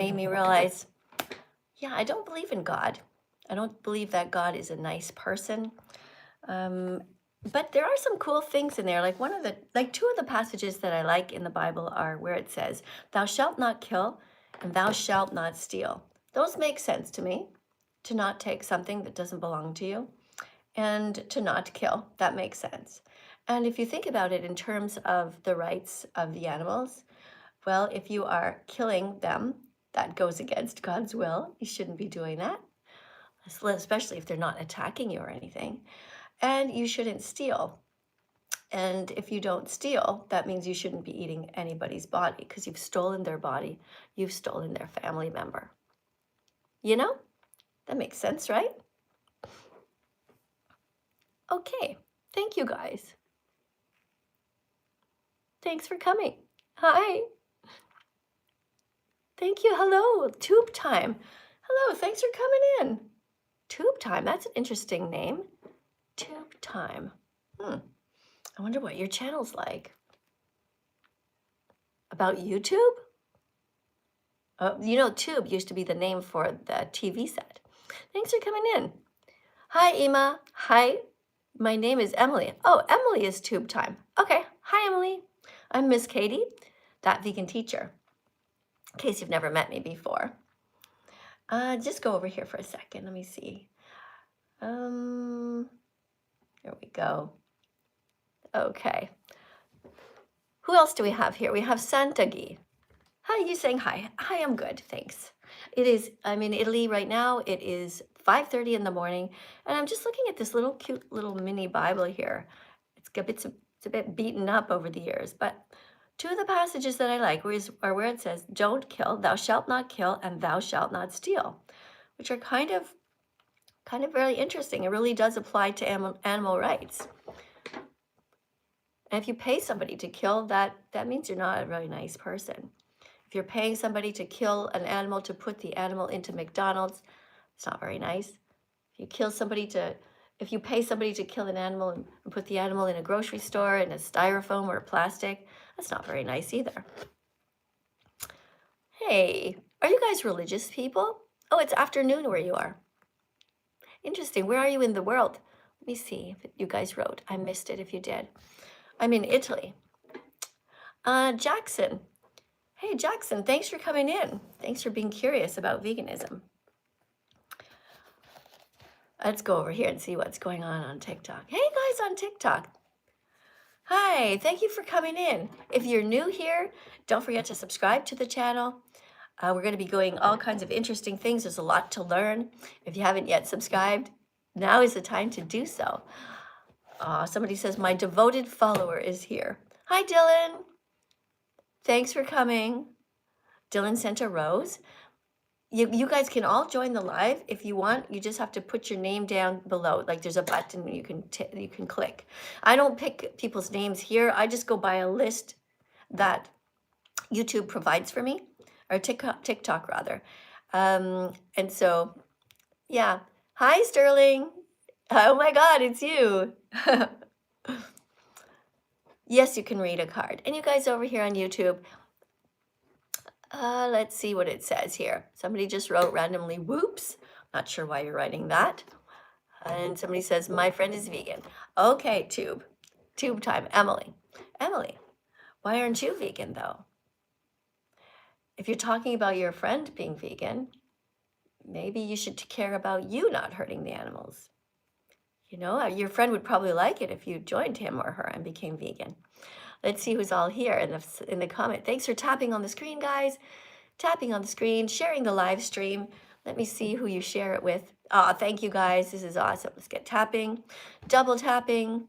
made me realize, yeah, I don't believe in God. I don't believe that God is a nice person. Um, but there are some cool things in there. Like two of the passages that I like in the Bible are where it says, "Thou shalt not kill, and thou shalt not steal." Those make sense to me. To not take something that doesn't belong to you, and to not kill. That makes sense. And if you think about it in terms of the rights of the animals, well, if you are killing them, that goes against God's will. You shouldn't be doing that, especially if they're not attacking you or anything. And you shouldn't steal. And if you don't steal, that means you shouldn't be eating anybody's body because you've stolen their body. You've stolen their family member. You know, that makes sense, right? Okay. Thank you guys. Thanks for coming. Hi. Thank you. Hello. Tube Time. Hello. Thanks for coming in. Tube Time. That's an interesting name. Tube Time. I wonder what your channel's like. About YouTube? You know, Tube used to be the name for the TV set. Thanks for coming in. Hi, Emma. Hi. My name is Emily. Oh, Emily is Tube Time. Okay. Hi, Emily. I'm Miss Katie, that vegan teacher. In case you've never met me before. Just go over here for a second. Let me see. There we go. Okay. Who else do we have here? We have Santagi. Hi, you saying hi? Hi, I'm good, thanks. I'm in Italy right now. It is 5:30 in the morning, and I'm just looking at this little cute little mini Bible here. It's a bit beaten up over the years, but two of the passages that I like are where it says, "Don't kill, thou shalt not kill, and thou shalt not steal," which are kind of really interesting. It really does apply to animal rights. And if you pay somebody to kill, that means you're not a really nice person. If you're paying somebody to kill an animal to put the animal into McDonald's, it's not very nice. If you pay somebody to kill an animal and put the animal in a grocery store in a styrofoam or a plastic, that's not very nice either. Hey, are you guys religious people? Oh, it's afternoon where you are. Interesting. Where are you in the world? Let me see if you guys wrote. I missed it if you did. I'm in Italy. Jackson. Hey, Jackson, thanks for coming in. Thanks for being curious about veganism. Let's go over here and see what's going on TikTok. Hey, guys on TikTok. Hi, thank you for coming in. If you're new here, don't forget to subscribe to the channel. We're going to be going all kinds of interesting things. There's a lot to learn. If you haven't yet subscribed, now is the time to do so. Somebody says, my devoted follower is here. Hi, Dylan. Thanks for coming. Dylan sent a rose. You guys can all join the live if you want. You just have to put your name down below. Like there's a button you can click. I don't pick people's names here. I just go by a list that YouTube provides for me, or TikTok rather. And so, yeah. Hi, Sterling. Oh my God, it's you. Yes, you can read a card. And you guys over here on YouTube, let's see what it says here. Somebody just wrote randomly, whoops. Not sure why you're writing that. And somebody says, my friend is vegan. Okay, Tube time. Emily, why aren't you vegan though? If you're talking about your friend being vegan, maybe you should care about you not hurting the animals. You know, your friend would probably like it if you joined him or her and became vegan. Let's see who's all here in the comment. Thanks for tapping on the screen, guys. Tapping on the screen, sharing the live stream. Let me see who you share it with. Oh, thank you, guys. This is awesome. Let's get tapping. Double tapping.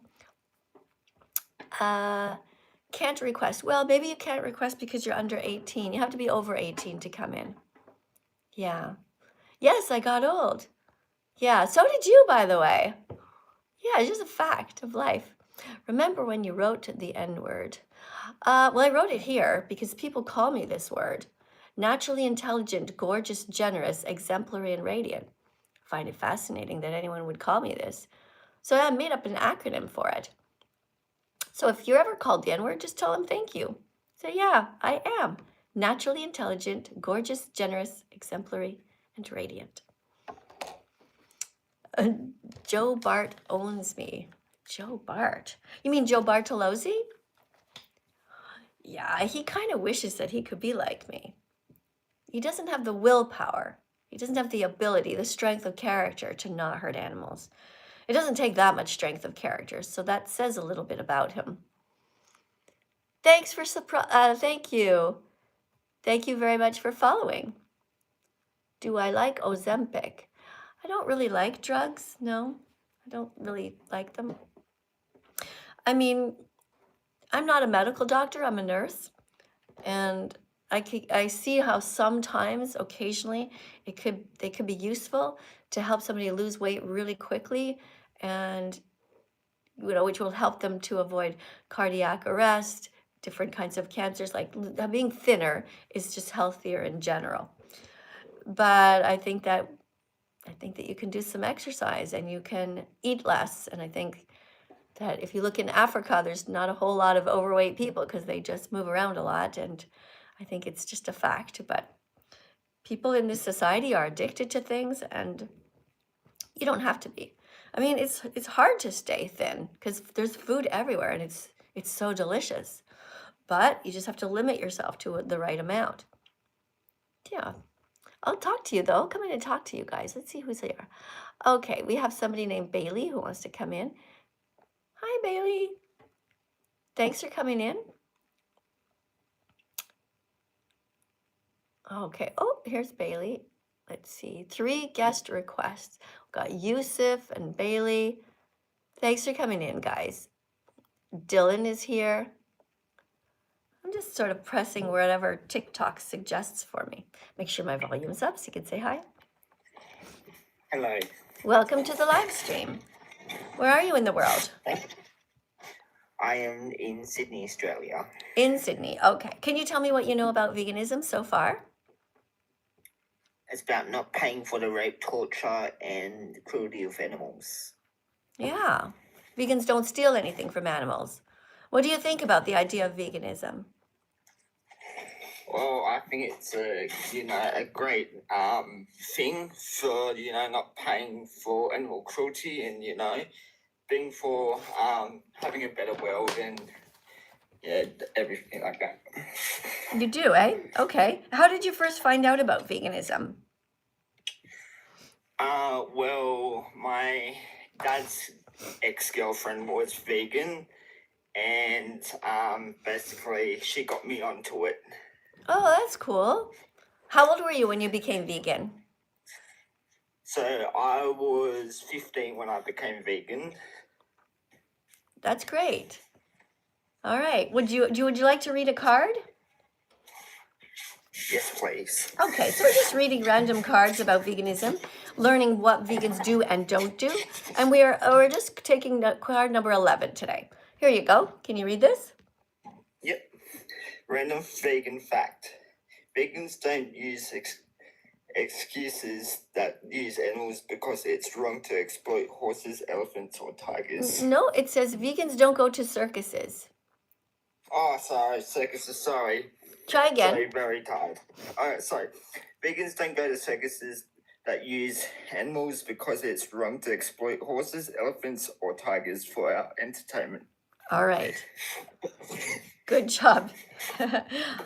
Can't request. Well, maybe you can't request because you're under 18. You have to be over 18 to come in. Yeah. Yes, I got old. Yeah, so did you, by the way. Yeah, it's just a fact of life. Remember when you wrote the N word? Well, I wrote it here because people call me this word. Naturally intelligent, gorgeous, generous, exemplary, and radiant. I find it fascinating that anyone would call me this. So I made up an acronym for it. So if you're ever called the N word, just tell them thank you. Say, yeah, I am. naturally intelligent, gorgeous, generous, exemplary, and radiant. Joe Bart owns me. Joe Bart. You mean Joe Bartolozzi? Yeah, he kind of wishes that he could be like me. He doesn't have the willpower. He doesn't have the ability, the strength of character to not hurt animals. It doesn't take that much strength of character, so that says a little bit about him. Thanks for thank you. Thank you very much for following. Do I like Ozempic? I don't really like drugs. No, I don't really like them. I mean, I'm not a medical doctor, I'm a nurse. And I see how sometimes, occasionally, they could be useful to help somebody lose weight really quickly, and which will help them to avoid cardiac arrest, different kinds of cancers. Like being thinner is just healthier in general. But I think that you can do some exercise and you can eat less. And I think that if you look in Africa, there's not a whole lot of overweight people because they just move around a lot. And I think it's just a fact. But people in this society are addicted to things, and you don't have to be. I mean, it's hard to stay thin because there's food everywhere and it's so delicious. But you just have to limit yourself to the right amount. Yeah. I'll talk to you though. Come in and talk to you guys. Let's see who's here. Okay, we have somebody named Bailey who wants to come in. Hi, Bailey. Thanks for coming in. Okay. Oh, here's Bailey. Let's see. 3 guest requests. We've got Yusuf and Bailey. Thanks for coming in, guys. Dylan is here. I'm just sort of pressing wherever TikTok suggests for me. Make sure my volume's up so you can say hi. Hello. Welcome to the live stream. Where are you in the world? I am in Sydney, Australia. In Sydney. Okay. Can you tell me what you know about veganism so far? It's about not paying for the rape, torture, and cruelty of animals. Yeah. Vegans don't steal anything from animals. What do you think about the idea of veganism? Well, I think it's a great thing for not paying for animal cruelty and being for having a better world and everything like that. You do, eh? Okay. How did you first find out about veganism? Well, my dad's ex-girlfriend was vegan, and basically she got me onto it. Oh, that's cool. How old were you when you became vegan? So I was 15 when I became vegan. That's great. All right. Would you like to read a card? Yes, please. Okay, so we're just reading random cards about veganism, learning what vegans do and don't do, and we're just taking card number 11 today. Here you go. Can you read this? Yep. Random vegan fact. Vegans don't use excuses that use animals because it's wrong to exploit horses, elephants, or tigers. No, it says vegans don't go to circuses. Oh, sorry, circuses, sorry. Try again. Sorry, very tired. Alright, sorry. Vegans don't go to circuses that use animals because it's wrong to exploit horses, elephants, or tigers for our entertainment. All right. Good job.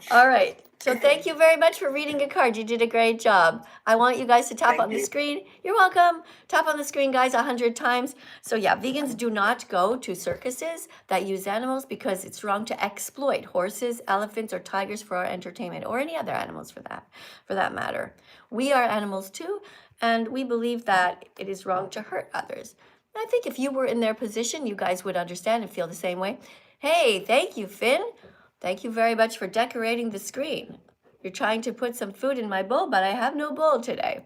All right. So thank you very much for reading a card. You did a great job. I want you guys to tap on the screen. You're welcome. Tap on the screen, guys, 100 times. So yeah, vegans do not go to circuses that use animals because it's wrong to exploit horses, elephants, or tigers for our entertainment, or any other animals for that matter. We are animals too, and we believe that it is wrong to hurt others. I think if you were in their position, you guys would understand and feel the same way. Hey, thank you, Finn. Thank you very much for decorating the screen. You're trying to put some food in my bowl, but I have no bowl today.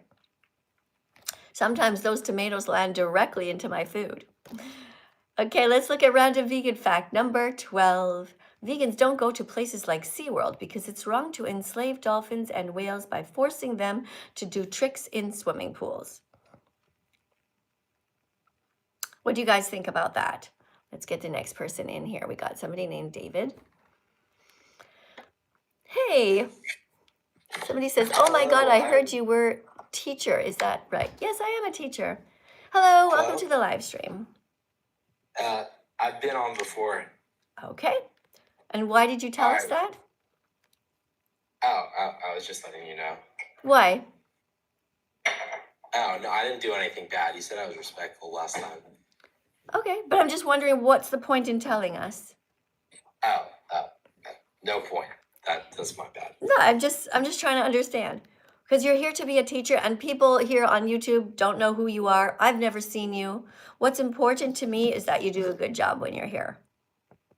Sometimes those tomatoes land directly into my food. Okay, let's look at random vegan fact number 12. Vegans don't go to places like SeaWorld because it's wrong to enslave dolphins and whales by forcing them to do tricks in swimming pools. What do you guys think about that? Let's get the next person in here. We got somebody named David. Hey, somebody says, oh my God, I heard you were teacher. Is that right? Yes, I am a teacher. Hello, welcome to the live stream. I've been on before. Okay. And why did you tell us that? Oh, I was just letting you know. Why? Oh, no, I didn't do anything bad. You said I was respectful last time. Okay, but I'm just wondering what's the point in telling us? Oh, no point. That's my bad. No, I'm just trying to understand. Because you're here to be a teacher and people here on YouTube don't know who you are. I've never seen you. What's important to me is that you do a good job when you're here.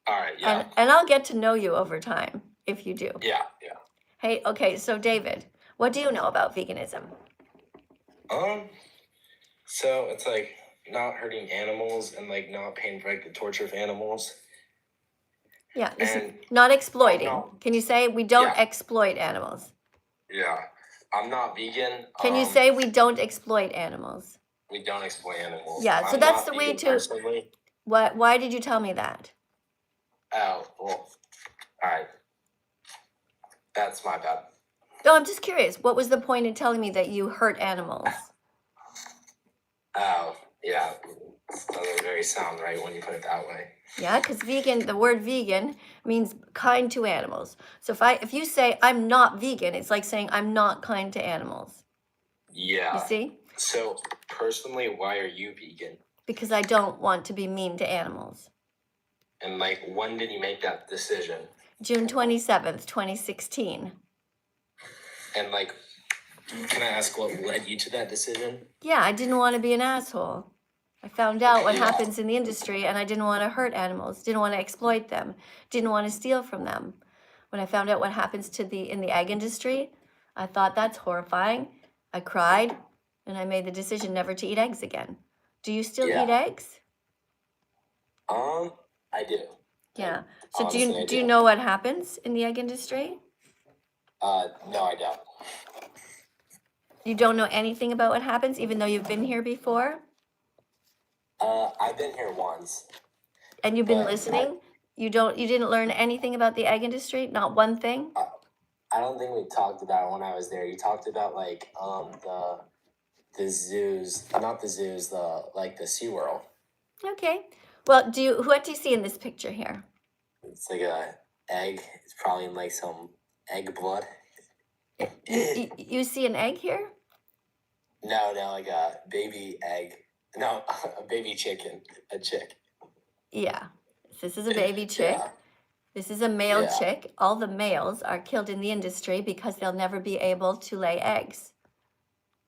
All right, yeah. And I'll get to know you over time if you do. Yeah. Hey, okay, so David, what do you know about veganism? So it's like not hurting animals and like not paying for like the torture of animals. Yeah, And not exploiting. no. Can you say we don't exploit animals? Yeah. I'm not vegan. Can you say we don't exploit animals? We don't exploit animals. Yeah, so I'm that's not the way vegan to. personally. Why did you tell me that? Oh, well, all right. That's my bad. No, I'm just curious. What was the point in telling me that you hurt animals? Oh, yeah. It doesn't very sound right when you put it that way. Yeah, because vegan, the word vegan means kind to animals. So if you say I'm not vegan, it's like saying I'm not kind to animals. Yeah. You see? So personally, why are you vegan? Because I don't want to be mean to animals. And like, when did you make that decision? June 27th, 2016. And like, can I ask what led you to that decision? Yeah, I didn't want to be an asshole. I found out what happens in the industry and I didn't want to hurt animals, didn't want to exploit them, didn't want to steal from them. When I found out what happens in the egg industry, I thought that's horrifying. I cried and I made the decision never to eat eggs again. Do you still eat eggs? I do. Yeah. So do you know what happens in the egg industry? No, I don't. You don't know anything about what happens even though you've been here before? I've been here once. And you've been listening? You didn't learn anything about the egg industry? Not one thing? I don't think we talked about it when I was there. You talked about like the zoos, not the zoos, the SeaWorld. Okay. Well, what do you see in this picture here? It's like a egg. It's probably in like some egg blood. You see an egg here? No, like a baby egg. No, a baby chicken, a chick. Yeah. This is a baby chick. Yeah. This is a male chick. All the males are killed in the industry because they'll never be able to lay eggs.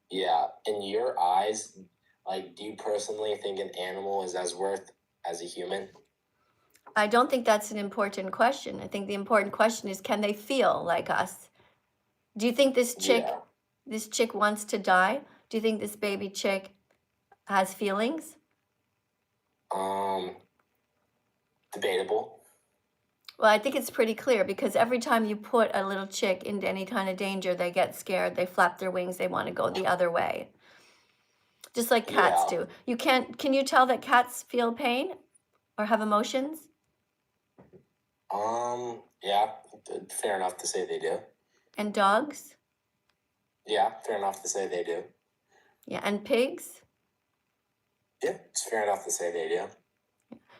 Yeah. In your eyes, like, do you personally think an animal is as worth as a human? I don't think that's an important question. I think the important question is, can they feel like us? Do you think this chick wants to die? Do you think this baby chick has feelings? Debatable. Well, I think it's pretty clear because every time you put a little chick into any kind of danger, they get scared, they flap their wings, they want to go the other way. Just like cats do. Can you tell that cats feel pain or have emotions? Yeah, fair enough to say they do. And dogs? Yeah, fair enough to say they do. Yeah, and pigs? Yeah, it's fair enough to say they do.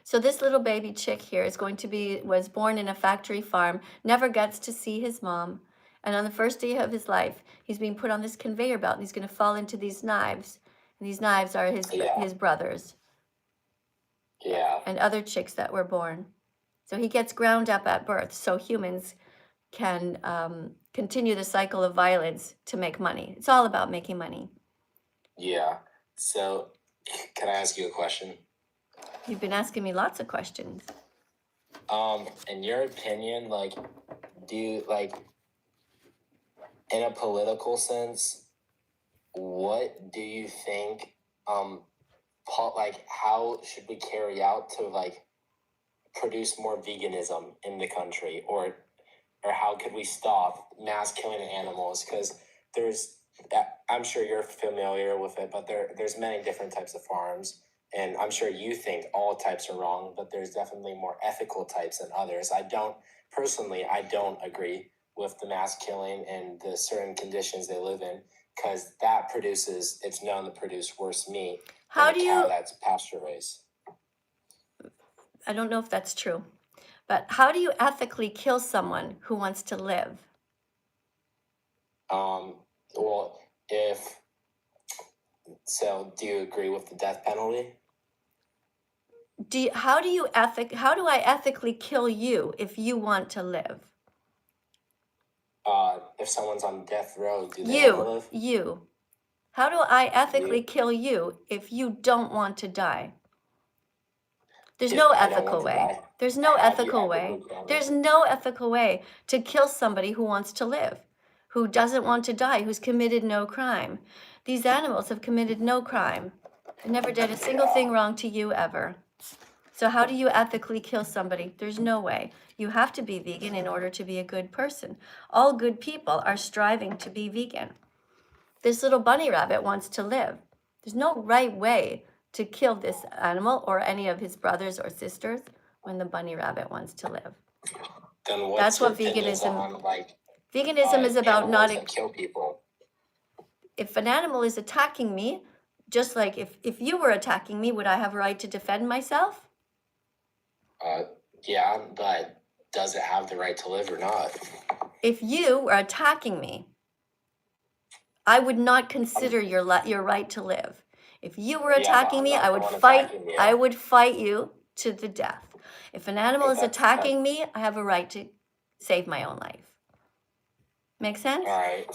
So this little baby chick here was born in a factory farm, never gets to see his mom. And on the first day of his life, he's being put on this conveyor belt and he's going to fall into these knives. And these knives are his brothers. Yeah. And other chicks that were born. So he gets ground up at birth so humans can continue the cycle of violence to make money. It's all about making money. Yeah. So can I ask you a question? You've been asking me lots of questions. In your opinion, like, in a political sense, what do you think, how should we carry out to, like, produce more veganism in the country? Or how could we stop mass killing of animals? Because I'm sure you're familiar with it, but there's many different types of farms. And I'm sure you think all types are wrong, but there's definitely more ethical types than others. I don't agree with the mass killing and the certain conditions they live in, because that produces, it's known to produce worse meat How than do a cow you, that's pasture raised. I don't know if that's true, but how do you ethically kill someone who wants to live? Well, so do you agree with the death penalty? How do I ethically kill you if you want to live? If someone's on death row, do they want to live? You. How do I ethically You. kill you if you don't want to die? There's If no I don't ethical want to way. die, There's no how do you ethical way. ethically kill me? There's no ethical way to kill somebody who wants to live, who doesn't want to die, who's committed no crime. These animals have committed no crime. They never did a single thing wrong to you ever. So how do you ethically kill somebody? There's no way. You have to be vegan in order to be a good person. All good people are striving to be vegan. This little bunny rabbit wants to live. There's no right way to kill this animal or any of his brothers or sisters when the bunny rabbit wants to live. Then That's what's your what opinions veganism. on like Veganism is about animals not. that kill people? If an animal is attacking me, just like if you were attacking me, would I have a right to defend myself? Yeah, but does it have the right to live or not? If you were attacking me, I would not consider your right to live. If you were Yeah, but attacking I'm me, not I the would one fight. attacking you. I would fight you to the death. If an animal But is attacking me, I have a right to save my own life. Make sense? All right.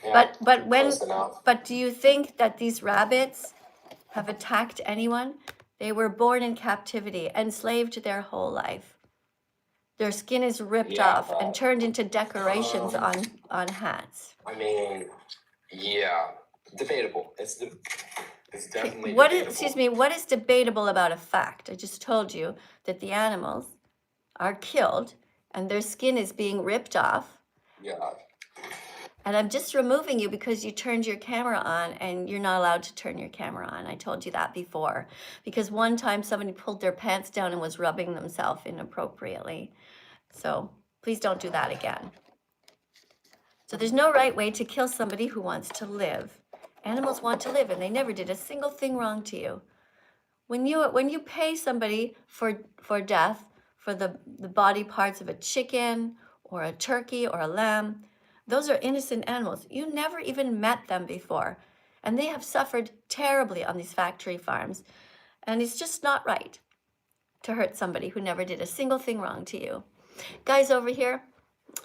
Yeah, close enough. But do you think that these rabbits have attacked anyone? They were born in captivity, enslaved their whole life. Their skin is ripped off and turned into decorations on hats. I mean, yeah, debatable. It's definitely What debatable. is, excuse me, what is debatable about a fact? I just told you that the animals are killed and their skin is being ripped off. Yeah. And I'm just removing you because you turned your camera on and you're not allowed to turn your camera on. I told you that before. Because one time somebody pulled their pants down and was rubbing themselves inappropriately. So please don't do that again. So there's no right way to kill somebody who wants to live. Animals want to live and they never did a single thing wrong to you. When you pay somebody for death, for the body parts of a chicken or a turkey or a lamb, those are innocent animals. You never even met them before. And they have suffered terribly on these factory farms. And it's just not right to hurt somebody who never did a single thing wrong to you. Guys over here,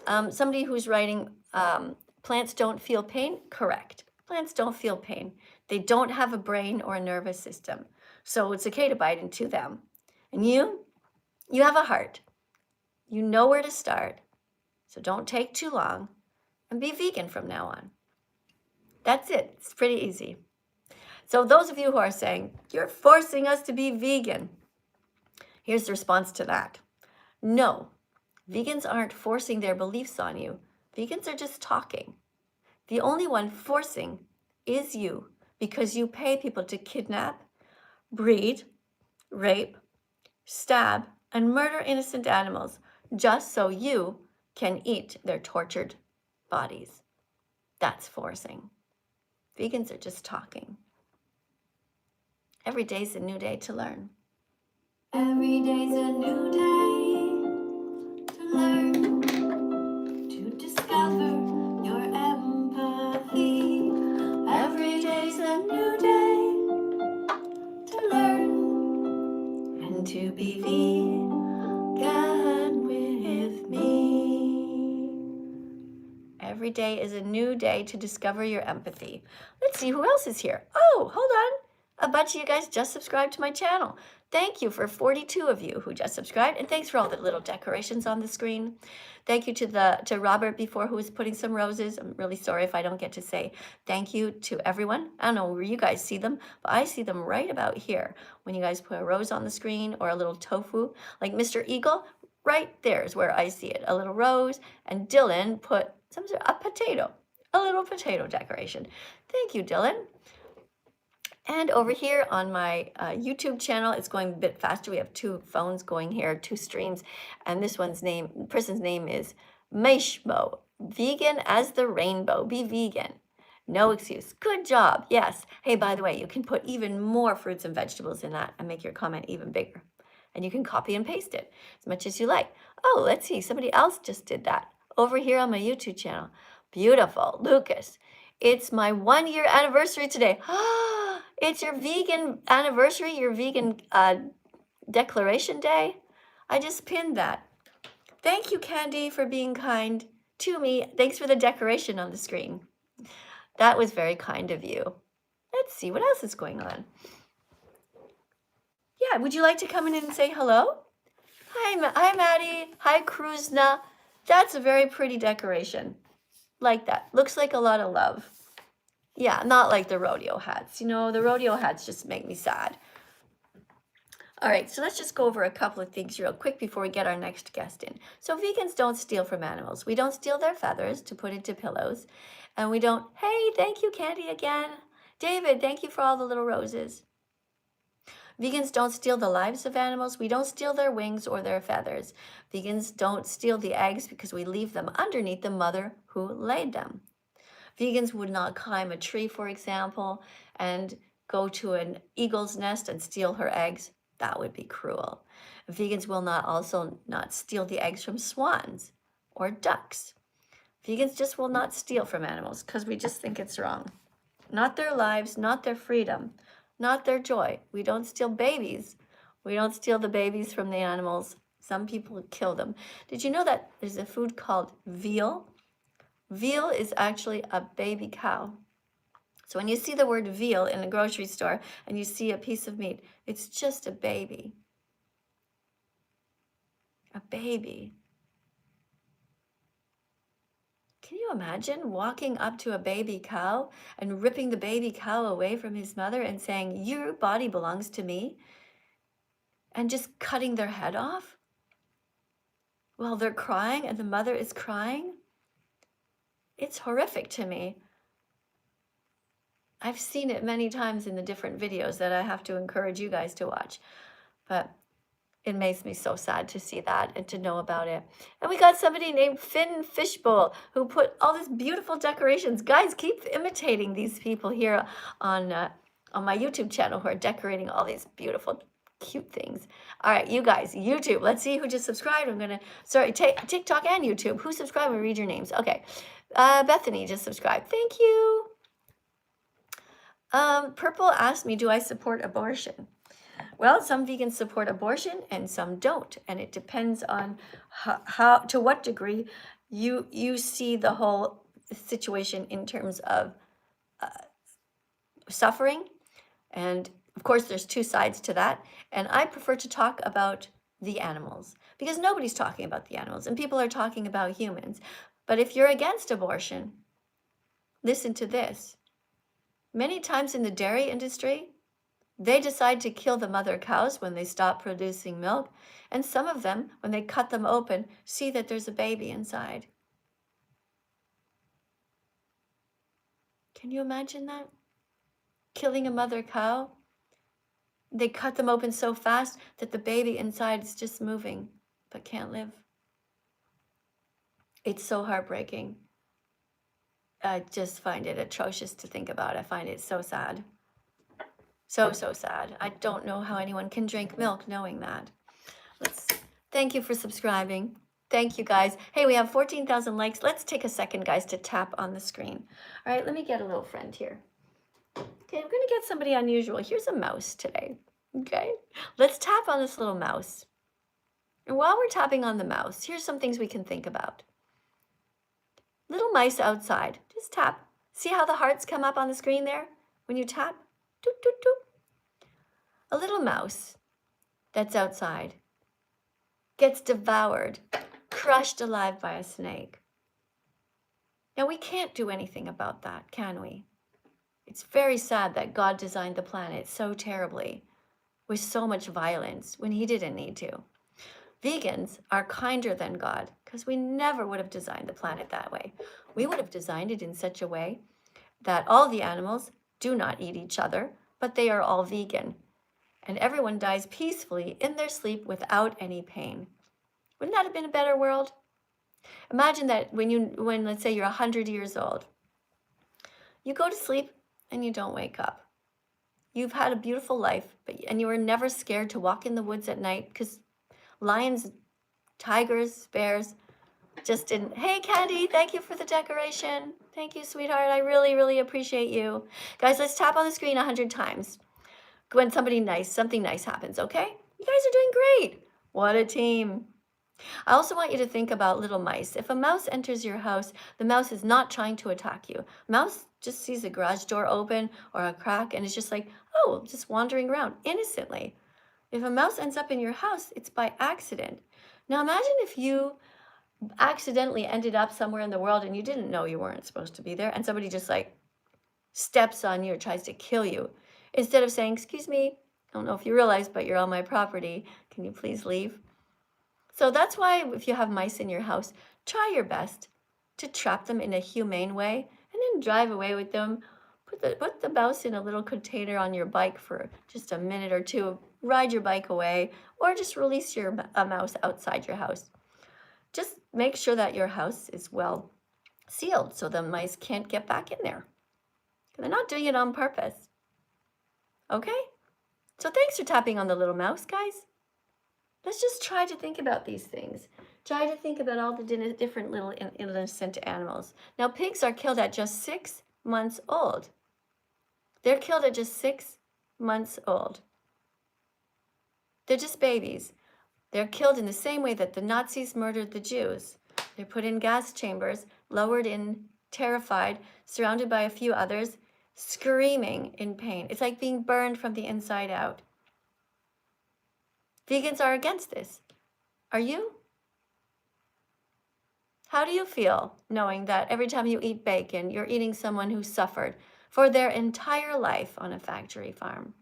somebody who's writing, plants don't feel pain? Correct. Plants don't feel pain. They don't have a brain or a nervous system. So it's okay to bite into them. And you have a heart. You know where to start. So don't take too long. And be vegan from now on. That's it. It's pretty easy. So those of you who are saying, you're forcing us to be vegan, here's the response to that. No, vegans aren't forcing their beliefs on you. Vegans are just talking. The only one forcing is you, because you pay people to kidnap, breed, rape, stab, and murder innocent animals just so you can eat their tortured bodies. That's forcing. Vegans are just talking. Every day's a new day to learn. Every day's a new day to learn, to discover your empathy. Every day's a new day to learn and to be vegan with me. Every day is a new day to discover your empathy. Let's see who else is here. Oh, hold on. A bunch of you guys just subscribed to my channel. Thank you for 42 of you who just subscribed, and thanks for all the little decorations on the screen. Thank you to Robert before, who was putting some roses. I'm really sorry if I don't get to say thank you to everyone. I don't know where you guys see them, but I see them right about here. When you guys put a rose on the screen or a little tofu, like Mr. Eagle, right there is where I see it. A little rose, and Dylan put a potato, a little potato decoration. Thank you, Dylan. And over here on my YouTube channel, it's going a bit faster. We have two phones going here, two streams. And this person's name is Meishmo. Vegan as the rainbow. Be vegan. No excuse. Good job. Yes. Hey, by the way, you can put even more fruits and vegetables in that and make your comment even bigger. And you can copy and paste it as much as you like. Oh, let's see. Somebody else just did that over here on my YouTube channel. Beautiful. Lucas, it's my 1-year anniversary today. It's your vegan anniversary, your vegan declaration day. I just pinned that. Thank you, Candy, for being kind to me. Thanks for the decoration on the screen. That was very kind of you. Let's see, what else is going on? Yeah, would you like to come in and say hello? Hi, Maddie. Hi, Kruzna. That's a very pretty decoration. Like that. Looks like a lot of love. Yeah, not like the rodeo hats. You know, the rodeo hats just make me sad. All right, so let's just go over a couple of things real quick before we get our next guest in. So vegans don't steal from animals. We don't steal their feathers to put into pillows. And we don't, hey, thank you, Candy, again. David, thank you for all the little roses. Vegans don't steal the lives of animals. We don't steal their wings or their feathers. Vegans don't steal the eggs because we leave them underneath the mother who laid them. Vegans would not climb a tree, for example, and go to an eagle's nest and steal her eggs. That would be cruel. Vegans will not steal the eggs from swans or ducks. Vegans just will not steal from animals because we just think it's wrong. Not their lives, not their freedom, not their joy. We don't steal babies. We don't steal the babies from the animals. Some people kill them. Did you know that there's a food called veal? Veal is actually a baby cow. So when you see the word veal in a grocery store and you see a piece of meat, it's just a baby. A baby. Can you imagine walking up to a baby cow and ripping the baby cow away from his mother and saying, your body belongs to me, and just cutting their head off while they're crying and the mother is crying? It's horrific to me. I've seen it many times in the different videos that I have to encourage you guys to watch, but it makes me so sad to see that and to know about it. And we got somebody named Finn Fishbowl who put all these beautiful decorations. Guys, keep imitating these people here on my YouTube channel who are decorating all these beautiful, cute things. All right, you guys, YouTube, let's see who just subscribed. I'm going to, sorry, TikTok and YouTube. Who subscribed? We'll read your names. Okay, Bethany just subscribed. Thank you. Purple asked me, do I support abortion? Well, some vegans support abortion and some don't. And it depends on how to what degree you see the whole situation in terms of suffering. And of course, there's two sides to that. And I prefer to talk about the animals because nobody's talking about the animals and people are talking about humans. But if you're against abortion, listen to this. Many times in the dairy industry, they decide to kill the mother cows when they stop producing milk. And some of them, when they cut them open, see that there's a baby inside. Can you imagine that? Killing a mother cow? They cut them open so fast that the baby inside is just moving, but can't live. It's so heartbreaking. I just find it atrocious to think about. I find it so sad. So sad. I don't know how anyone can drink milk knowing that. Thank you for subscribing. Thank you, guys. Hey, we have 14,000 likes. Let's take a second, guys, to tap on the screen. All right, let me get a little friend here. Okay, I'm going to get somebody unusual. Here's a mouse today. Okay, let's tap on this little mouse. And while we're tapping on the mouse, here's some things we can think about. Little mice outside. Just tap. See how the hearts come up on the screen there when you tap? Doop, doop, doop. A little mouse that's outside gets devoured, crushed alive by a snake. Now, we can't do anything about that, can we? It's very sad that God designed the planet so terribly, with so much violence, when he didn't need to. Vegans are kinder than God, because we never would have designed the planet that way. We would have designed it in such a way that all the animals do not eat each other, but they are all vegan. And everyone dies peacefully in their sleep without any pain. Wouldn't that have been a better world? Imagine that when let's say you're 100 years old, you go to sleep and you don't wake up. You've had a beautiful life, and you were never scared to walk in the woods at night because lions, tigers, bears just didn't. Hey, Candy, thank you for the decoration. Thank you, sweetheart. I really, really appreciate you. Guys, let's tap on the screen 100 times when something nice happens, okay? You guys are doing great. What a team. I also want you to think about little mice. If a mouse enters your house, the mouse is not trying to attack you. Mouse just sees a garage door open or a crack and is just like, oh, just wandering around innocently. If a mouse ends up in your house, it's by accident. Now imagine if you accidentally ended up somewhere in the world and you didn't know you weren't supposed to be there, and somebody just like steps on you or tries to kill you. Instead of saying, excuse me, I don't know if you realize, but you're on my property. Can you please leave? So that's why if you have mice in your house, try your best to trap them in a humane way and then drive away with them. Put the mouse in a little container on your bike for just a minute or two, ride your bike away, or just release a mouse outside your house. Just make sure that your house is well sealed so the mice can't get back in there. They're not doing it on purpose. Okay? So thanks for tapping on the little mouse, guys. Let's just try to think about these things. Try to think about all the different little innocent animals. Now, pigs are killed at just 6 months old. They're killed at just 6 months old. They're just babies. They're killed in the same way that the Nazis murdered the Jews. They're put in gas chambers, lowered in, terrified, surrounded by a few others, screaming in pain. It's like being burned from the inside out. Vegans are against this. Are you? How do you feel knowing that every time you eat bacon, you're eating someone who suffered for their entire life on a factory farm?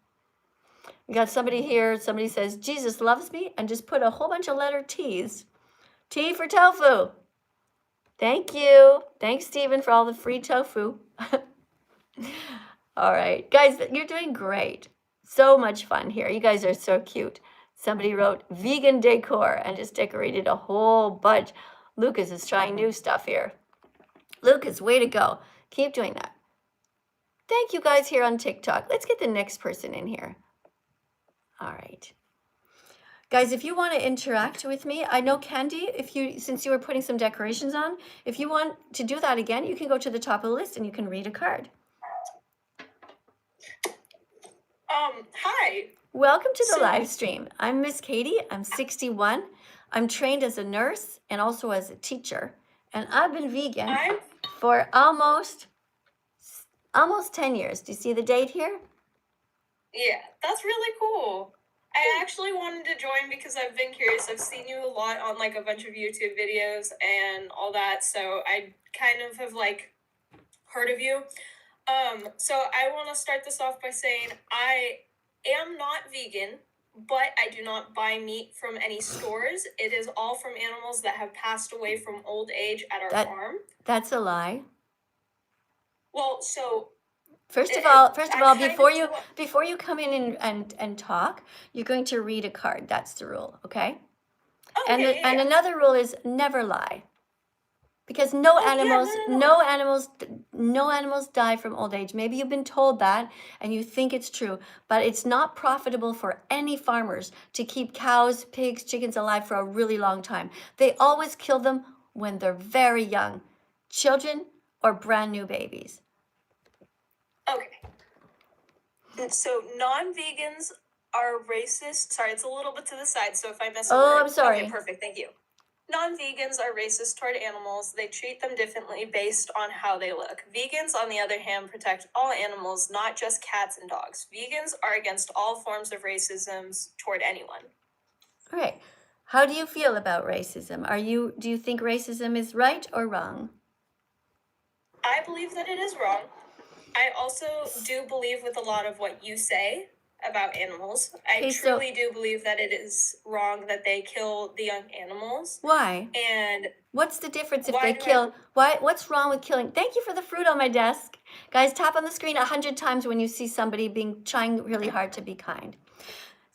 We got somebody here, somebody says, Jesus loves me, and just put a whole bunch of letter T's. T for tofu. Thank you. Thanks, Stephen, for all the free tofu. All right, guys, you're doing great. So much fun here. You guys are so cute. Somebody wrote vegan decor and just decorated a whole bunch. Lucas is trying new stuff here. Lucas, way to go. Keep doing that. Thank you guys here on TikTok. Let's get the next person in here. All right. Guys, if you want to interact with me, I know Candy, since you were putting some decorations on, if you want to do that again, you can go to the top of the list and you can read a card. Hi. Welcome to the live stream. I'm Miss Katie. I'm 61. I'm trained as a nurse and also as a teacher. And I've been vegan for almost 10 years. Do you see the date here? Yeah, that's really cool. I actually wanted to join because I've been curious. I've seen you a lot on like a bunch of YouTube videos and all that, so I kind of have like heard of you. So I want to start this off by saying I am not vegan, but I do not buy meat from any stores. It is all from animals that have passed away from old age at our farm. That's a lie. Well, so First of all, before you come in and talk, you're going to read a card. That's the rule, okay? Okay, and another rule is never lie. Because no animals die from old age. Maybe you've been told that and you think it's true, but it's not profitable for any farmers to keep cows, pigs, chickens alive for a really long time. They always kill them when they're very young, children or brand new babies. Okay. So non-vegans are racist. Sorry, it's a little bit to the side, so if I miss a word. Oh, I'm sorry. Okay, perfect, thank you. Non-vegans are racist toward animals. They treat them differently based on how they look. Vegans, on the other hand, protect all animals, not just cats and dogs. Vegans are against all forms of racism toward anyone. All right. How do you feel about racism? Do you think racism is right or wrong? I believe that it is wrong. I also do believe with a lot of what you say about animals. I truly do believe that it is wrong that they kill the young animals. Why? And what's the difference if they kill? What's wrong with killing? Thank you for the fruit on my desk. Guys, tap on the screen 100 times when you see somebody trying really hard to be kind.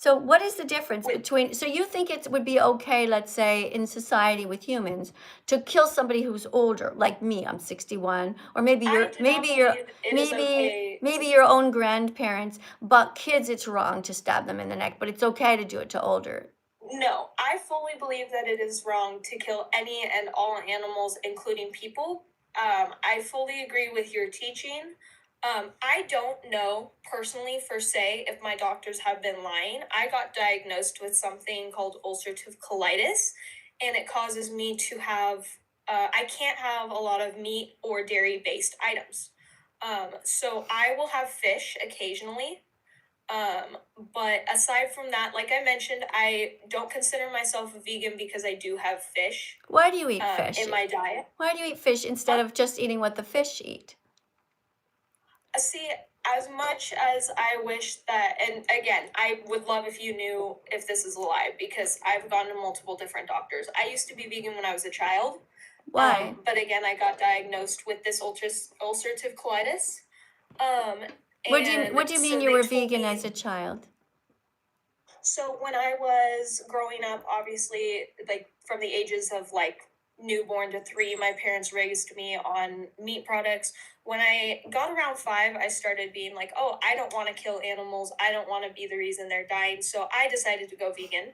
So what is the difference Wait. between, so you think it would be okay, let's say, in society with humans, to kill somebody who's older, like me, I'm 61, or maybe I your, do not maybe your, believe it is okay. maybe your own grandparents, but kids, it's wrong to stab them in the neck, but it's okay to do it to older. No, I fully believe that it is wrong to kill any and all animals, including people. I fully agree with your teaching. I don't know personally, for say, if my doctors have been lying. I got diagnosed with something called ulcerative colitis, and it causes me to have, I can't have a lot of meat or dairy based items. So I will have fish occasionally. But aside from that, like I mentioned, I don't consider myself a vegan because I do have fish Why do you eat fish? in my diet. Why do you eat fish instead of just eating what the fish eat? See, as much as I wish that, and again, I would love if you knew if this is a lie, because I've gone to multiple different doctors. I used to be vegan when I was a child. Why? But again, I got diagnosed with this ulcerative colitis. What do you mean so you they were told vegan me- as a child? So when I was growing up, obviously, like from the ages of like newborn to 3, my parents raised me on meat products. When I got around 5, I started being like, oh, I don't want to kill animals. I don't want to be the reason they're dying. So I decided to go vegan.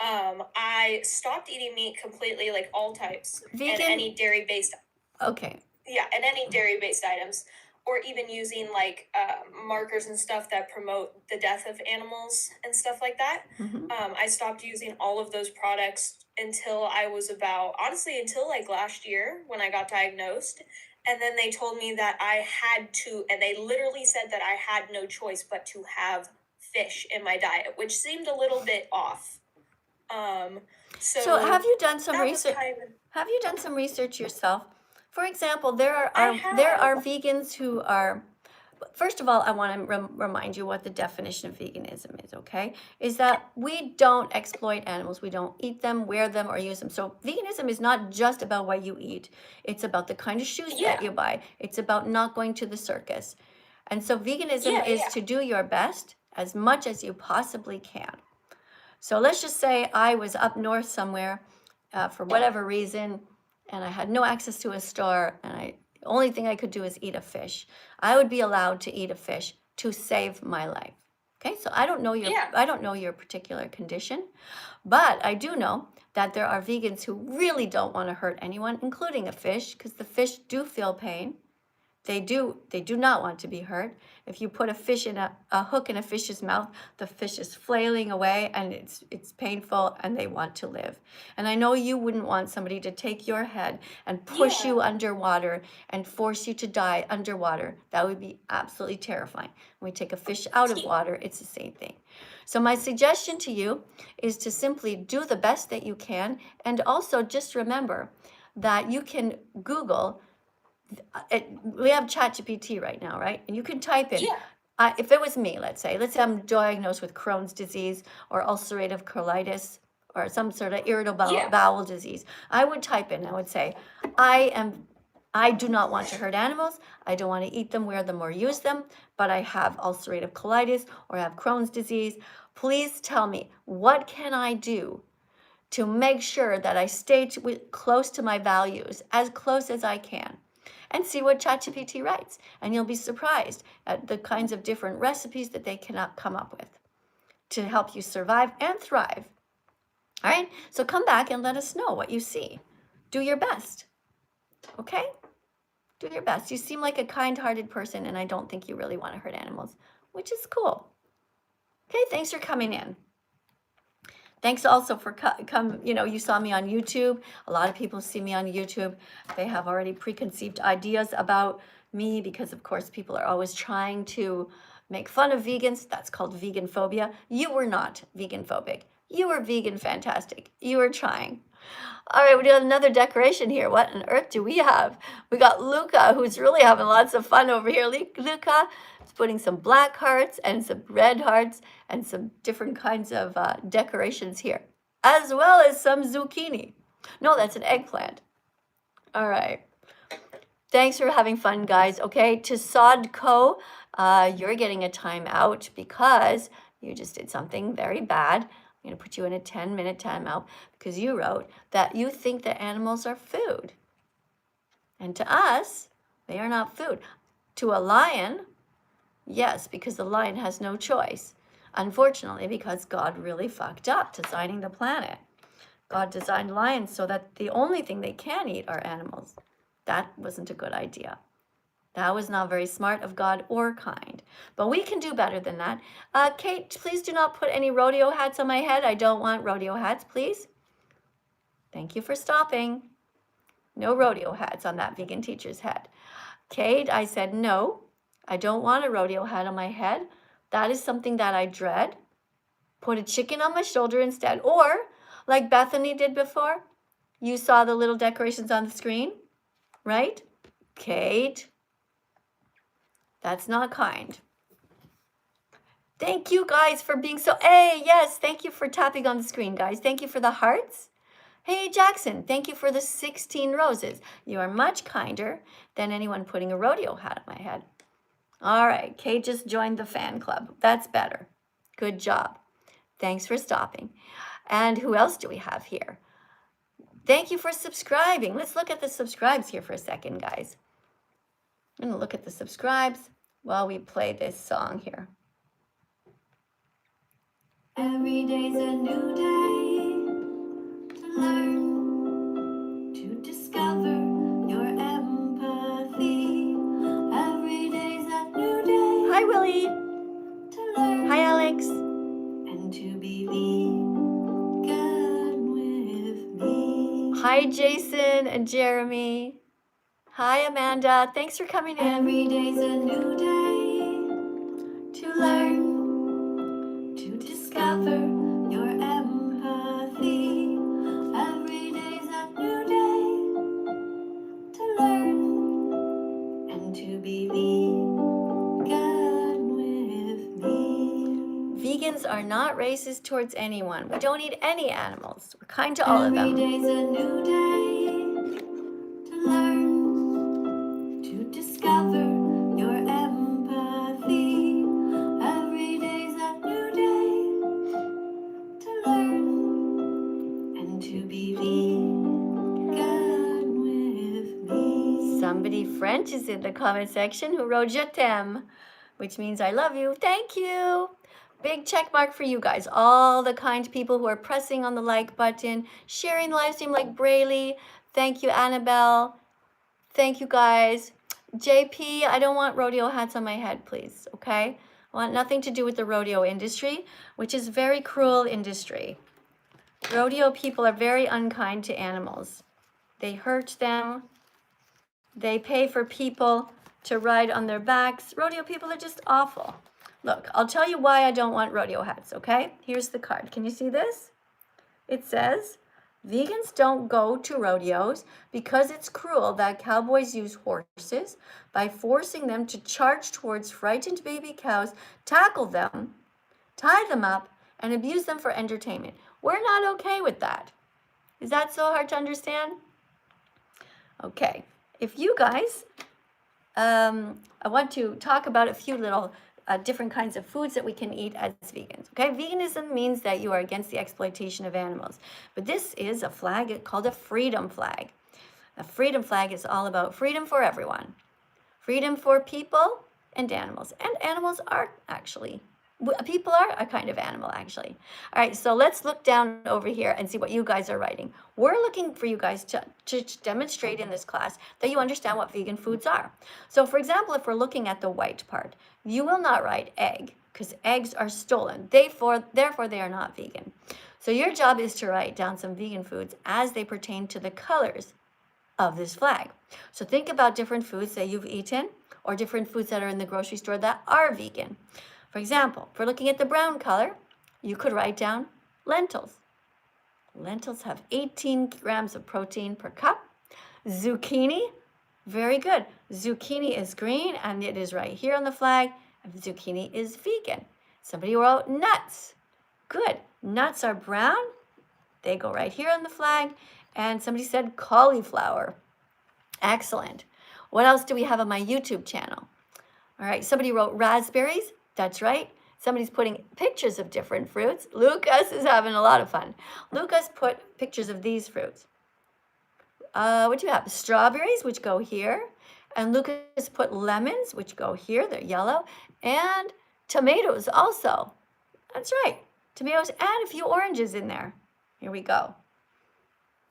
I stopped eating meat completely, like all types, Vegan? and any dairy based. Okay. Yeah, and any dairy based items, or even using like markers and stuff that promote the death of animals and stuff like that. Mhm. I stopped using all of those products until I was about, honestly, until like last year when I got diagnosed. And then they told me that I had to, and they literally said that I had no choice but to have fish in my diet, which seemed a little bit off. So have you done some that was research? kind of, Have you done some research yourself? For example, there I are have. vegans who are. First of all, I want to remind you what the definition of veganism is. Okay, is that we don't exploit animals, we don't eat them, wear them, or use them. So veganism is not just about what you eat; it's about the kind of shoes Yeah. that you buy. It's about not going to the circus, and so veganism Yeah, is yeah. to do your best as much as you possibly can. So let's just say I was up north somewhere for whatever reason, and I had no access to a store, and the only thing I could do is eat a fish. I would be allowed to eat a fish to save my life. Okay, so I don't know your particular condition, but I do know that there are vegans who really don't want to hurt anyone, including a fish, because the fish do feel pain. They do not want to be hurt. If you put a hook in a fish's mouth, the fish is flailing away and it's painful and they want to live. And I know you wouldn't want somebody to take your head and push you underwater and force you to die underwater. That would be absolutely terrifying. When we take a fish out of water, it's the same thing. So my suggestion to you is to simply do the best that you can, and also just remember that you can Google. We have ChatGPT right now, right? And you can type in, if it was me, let's say I'm diagnosed with Crohn's disease or ulcerative colitis or some sort of irritable bowel disease, I would type in, I would say, I do not want to hurt animals. I don't want to eat them, wear them, or use them, but I have ulcerative colitis or I have Crohn's disease. Please tell me, what can I do to make sure that I stay close to my values, as close as I can? And see what ChatGPT writes. And you'll be surprised at the kinds of different recipes that they cannot come up with to help you survive and thrive. All right? So come back and let us know what you see. Do your best. Okay? Do your best. You seem like a kind-hearted person, and I don't think you really want to hurt animals, which is cool. Okay, thanks for coming in. Thanks also for you saw me on YouTube. A lot of people see me on YouTube. They have already preconceived ideas about me because, of course, people are always trying to make fun of vegans. That's called vegan phobia. You were not vegan phobic. You were vegan fantastic. You were trying. All right, we got another decoration here. What on earth do we have? We got Luca, who's really having lots of fun over here. Luca is putting some black hearts and some red hearts and some different kinds of decorations here, as well as some zucchini. No, that's an eggplant. All right. Thanks for having fun, guys. Okay, to Sodco, you're getting a timeout because You just did something very bad. I'm going to put you in a 10-minute timeout because you wrote that you think that animals are food. And to us, they are not food. To a lion, yes, because the lion has no choice. Unfortunately, because God really fucked up designing the planet. God designed lions so that the only thing they can eat are animals. That wasn't a good idea. That was not very smart of God or kind. But we can do better than that. Kate, please do not put any rodeo hats on my head. I don't want rodeo hats, please. Thank you for stopping. No rodeo hats on that vegan teacher's head. Kate, I said no. I don't want a rodeo hat on my head. That is something that I dread. Put a chicken on my shoulder instead. Or, like Bethany did before, you saw the little decorations on the screen, right? Kate, that's not kind. Thank you guys for being so, hey, yes, thank you for tapping on the screen, guys. Thank you for the hearts. Hey, Jackson, thank you for the 16 roses. You are much kinder than anyone putting a rodeo hat on my head. All right, Kate just joined the fan club. That's better. Good job. Thanks for stopping. And who else do we have here? Thank you for subscribing. Let's look at the subscribes here for a second, guys. I'm going to look at the subscribes while we play this song here. Every day's a new day to learn, to discover your empathy. Every day's a new day. Hi, Willie. To learn. Hi, Alex. And to be vegan with me. Hi, Jason and Jeremy. Hi, Amanda. Thanks for coming in. Every day's a new day to learn. To discover your empathy. Every day's a new day to learn and to be vegan with me. Vegans are not racist towards anyone. We don't eat any animals. We're kind to all of them. Every day's a new day to learn, to discover your empathy. Every day's a new day to learn and to be vegan with me. Somebody French is in the comment section who wrote Je t'aime, which means I love you. Thank you. Big check mark for you guys. All the kind people who are pressing on the like button, sharing the live stream like Braylee. Thank you, Annabelle. Thank you, guys. JP, I don't want rodeo hats on my head, please, okay? I want nothing to do with the rodeo industry, which is very cruel industry. Rodeo people are very unkind to animals. They hurt them. They pay for people to ride on their backs. Rodeo people are just awful. Look, I'll tell you why I don't want rodeo hats, okay? Here's the card. Can you see this? It says, vegans don't go to rodeos because it's cruel that cowboys use horses by forcing them to charge towards frightened baby cows, tackle them, tie them up, and abuse them for entertainment. We're not okay with that. Is that so hard to understand? Okay, if you guys, I want to talk about a few little different kinds of foods that we can eat as vegans. Okay, veganism means that you are against the exploitation of animals. But this is a flag called a freedom flag. A freedom flag is all about freedom for everyone. Freedom for people and animals. And animals are actually, people are a kind of animal actually. All right, so let's look down over here and see what you guys are writing. We're looking for you guys to demonstrate in this class that you understand what vegan foods are. So for example, if we're looking at the white part, you will not write egg because eggs are stolen. Therefore, they are not vegan. So your job is to write down some vegan foods as they pertain to the colors of this flag. So think about different foods that you've eaten or different foods that are in the grocery store that are vegan. For example, if we're looking at the brown color, you could write down lentils. Lentils have 18 grams of protein per cup. Zucchini, very good. Zucchini is green and it is right here on the flag. And zucchini is vegan. Somebody wrote nuts. Good. Nuts are brown. They go right here on the flag. And somebody said cauliflower. Excellent. What else do we have on my YouTube channel? All right, somebody wrote raspberries. That's right. Somebody's putting pictures of different fruits. Lucas is having a lot of fun. Lucas put pictures of these fruits. What do you have? Strawberries, which go here. And Lucas put lemons, which go here. They're yellow. And tomatoes also. That's right. Tomatoes and a few oranges in there. Here we go.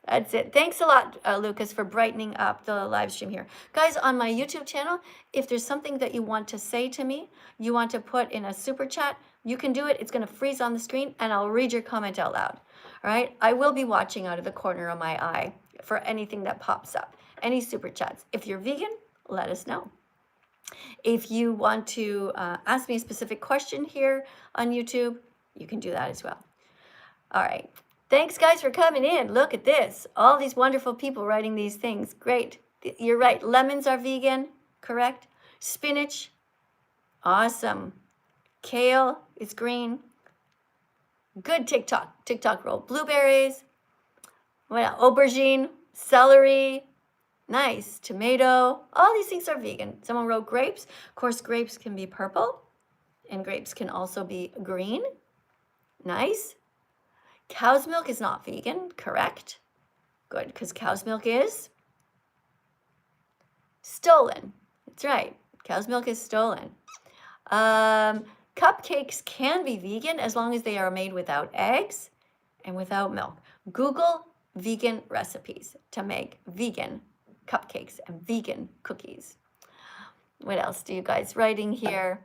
That's it. Thanks a lot, Lucas, for brightening up the live stream here. Guys, on my YouTube channel, if there's something that you want to say to me, you want to put in a super chat, you can do it. It's going to freeze on the screen, and I'll read your comment out loud. All right? I will be watching out of the corner of my eye for anything that pops up, any super chats. If you're vegan, let us know. If you want to ask me a specific question here on YouTube, you can do that as well. All right. Thanks, guys, for coming in. Look at this. All these wonderful people writing these things. Great. You're right. Lemons are vegan, correct? Spinach, awesome. Kale is green. Good TikTok roll. Blueberries, what else? Aubergine, celery, nice. Tomato. All these things are vegan. Someone wrote grapes. Of course, grapes can be purple, and grapes can also be green. Nice. Cow's milk is not vegan, correct? Good, because cow's milk is stolen. That's right. Cow's milk is stolen. Cupcakes can be vegan as long as they are made without eggs and without milk. Google vegan recipes to make vegan cupcakes and vegan cookies. What else do you guys writing here?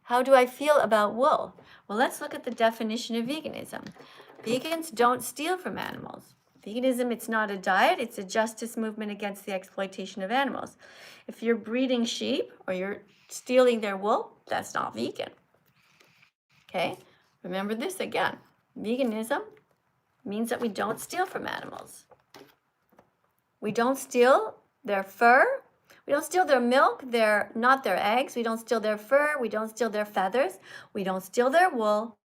How do I feel about wool? Well, let's look at the definition of veganism. Vegans don't steal from animals. Veganism, it's not a diet, it's a justice movement against the exploitation of animals. If you're breeding sheep or you're stealing their wool, that's not vegan. Okay? Remember this again. Veganism means that we don't steal from animals. We don't steal their fur. We don't steal their milk, not their eggs. We don't steal their fur. We don't steal their feathers. We don't steal their wool.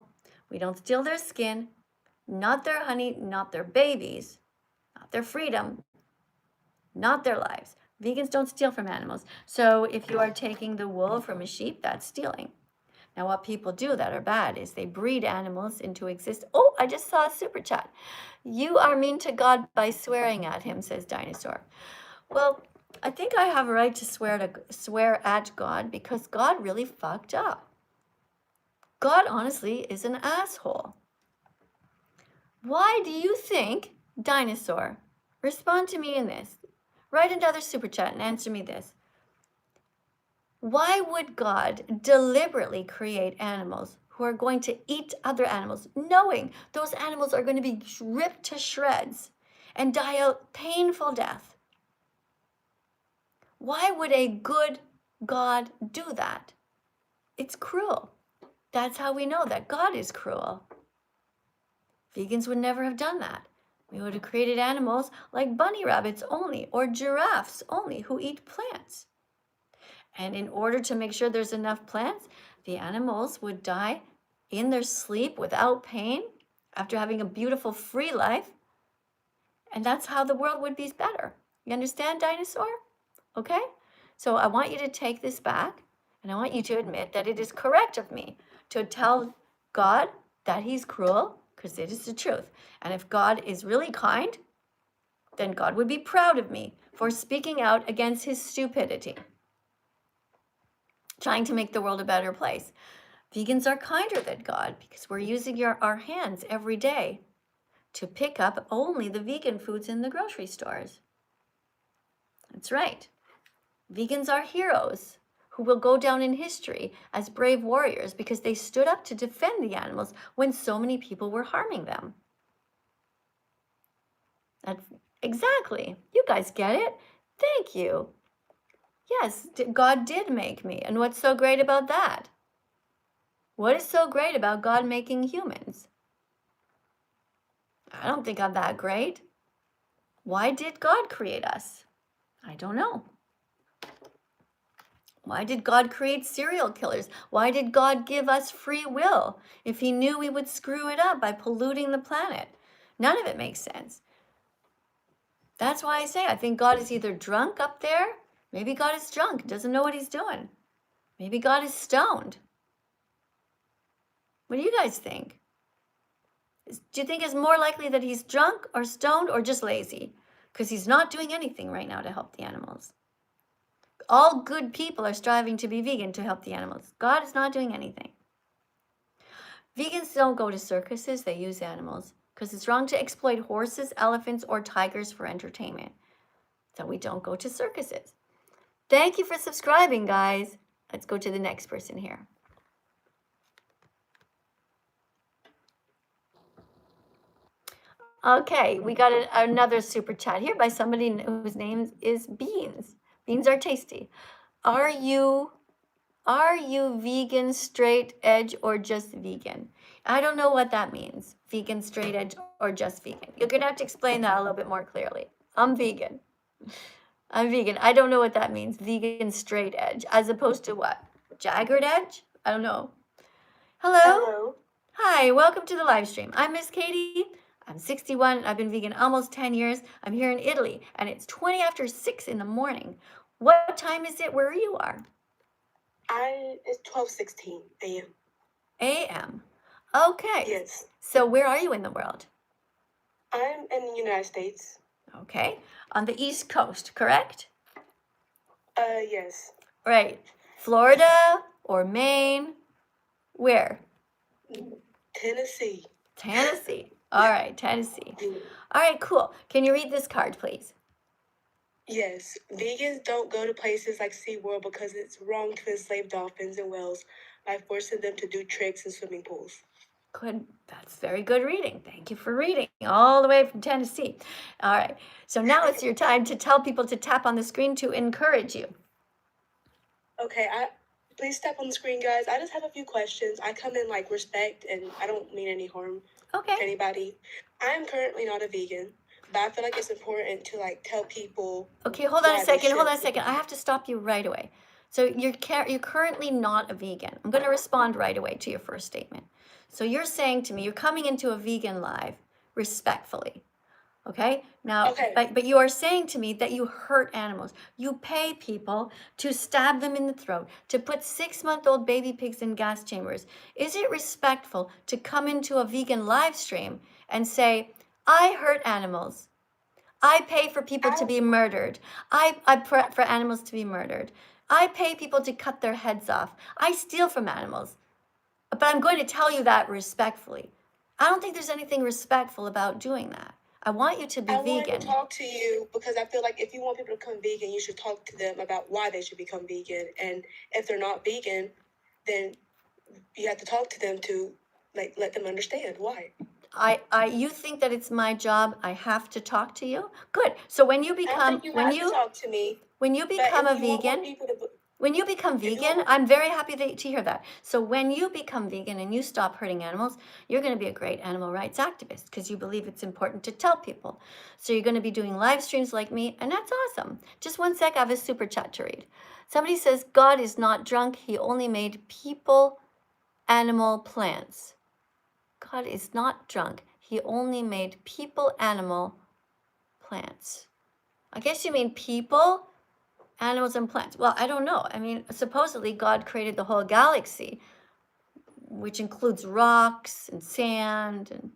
We don't steal their skin. Not their honey, not their babies, not their freedom, not their lives. Vegans don't steal from animals. So if you are taking the wool from a sheep, that's stealing. Now, what people do that are bad is they breed animals into existence. Oh, I just saw a super chat. You are mean to God by swearing at him, says Dinosaur. Well, I think I have a right to swear at God because God really fucked up. God honestly is an asshole. Why do you think, Dinosaur, respond to me in this. Write another super chat and answer me this. Why would God deliberately create animals who are going to eat other animals, knowing those animals are going to be ripped to shreds and die a painful death? Why would a good God do that? It's cruel. That's how we know that God is cruel. Vegans would never have done that. We would have created animals like bunny rabbits only or giraffes only who eat plants. And in order to make sure there's enough plants, the animals would die in their sleep without pain after having a beautiful free life. And that's how the world would be better. You understand, Dinosaur? Okay? So I want you to take this back, and I want you to admit that it is correct of me to tell God that he's cruel, because it is the truth. And if God is really kind, then God would be proud of me for speaking out against his stupidity, trying to make the world a better place. Vegans are kinder than God because we're using our hands every day to pick up only the vegan foods in the grocery stores. That's right. Vegans are heroes who will go down in history as brave warriors because they stood up to defend the animals when so many people were harming them. Exactly. You guys get it? Thank you. Yes, God did make me. And what's so great about that? What is so great about God making humans? I don't think I'm that great. Why did God create us? I don't know. Why did God create serial killers? Why did God give us free will if he knew we would screw it up by polluting the planet? None of it makes sense. That's why I say I think God is either drunk up there. Maybe God is drunk, doesn't know what he's doing. Maybe God is stoned. What do you guys think? Do you think it's more likely that he's drunk or stoned or just lazy? Because he's not doing anything right now to help the animals. All good people are striving to be vegan to help the animals. God is not doing anything. Vegans don't go to circuses, they use animals because it's wrong to exploit horses, elephants, or tigers for entertainment. So we don't go to circuses. Thank you for subscribing, guys. Let's go to the next person here. Okay, we got another super chat here by somebody whose name is Beans. Beans are tasty. Are you vegan, straight edge, or just vegan? I don't know what that means. Vegan, straight edge, or just vegan. You're gonna have to explain that a little bit more clearly. I'm vegan. I'm vegan. I don't know what that means. Vegan, straight edge, as opposed to what? Jagged edge? I don't know. Hello? Hello. Hi, welcome to the live stream. I'm Miss Katie. I'm 61. I've been vegan almost 10 years. I'm here in Italy, and it's 20 after 6 in the morning. What time is it where you are? It's 12:16 a.m. A.M. Okay. Yes. So where are you in the world? I'm in the United States. Okay. On the East Coast, correct? Yes. Right. Florida or Maine? Where? Tennessee. Tennessee. All right, Tennessee. Mm. All right, cool. Can you read this card, please? Yes. Vegans don't go to places like SeaWorld because it's wrong to enslave dolphins and whales by forcing them to do tricks in swimming pools. Good. That's very good reading. Thank you for reading all the way from Tennessee. All right. So now it's your time to tell people to tap on the screen to encourage you. Okay, please step on the screen, guys. I just have a few questions. I come in like respect, and I don't mean any harm to Okay. anybody. I'm currently not a vegan, but I feel like it's important to like tell people. Okay, hold on why a they second. Hold should. on a second. I have to stop you right away. So you're currently not a vegan. I'm going to respond right away to your first statement. So you're saying to me, you're coming into a vegan live respectfully. Okay? Now, Okay. but you are saying to me that you hurt animals. You pay people to stab them in the throat, to put 6-month-old baby pigs in gas chambers. Is it respectful to come into a vegan live stream and say, I hurt animals? I pay for people to be murdered. I pray for animals to be murdered. I pay people to cut their heads off. I steal from animals. But I'm going to tell you that respectfully. I don't think there's anything respectful about doing that. I want you to be I vegan. wanted to talk to you because I feel like if you want people to become vegan, you should talk to them about why they should become vegan. And if they're not vegan, then you have to talk to them to like let them understand why. You think that it's my job? I have to talk to you. Good. So when you I don't become think you have to talk to me. when you But become a if you want more vegan, people to, when you become you vegan, want- I'm very happy to hear that. So when you become vegan and you stop hurting animals, you're going to be a great animal rights activist because you believe it's important to tell people. So you're going to be doing live streams like me, and that's awesome. Just one sec, I have a super chat to read. Somebody says, God is not drunk. He only made people, animal, plants. God is not drunk. He only made people, animal, plants. I guess you mean people, animals, and plants. Well, I don't know. I mean, supposedly God created the whole galaxy, which includes rocks and sand and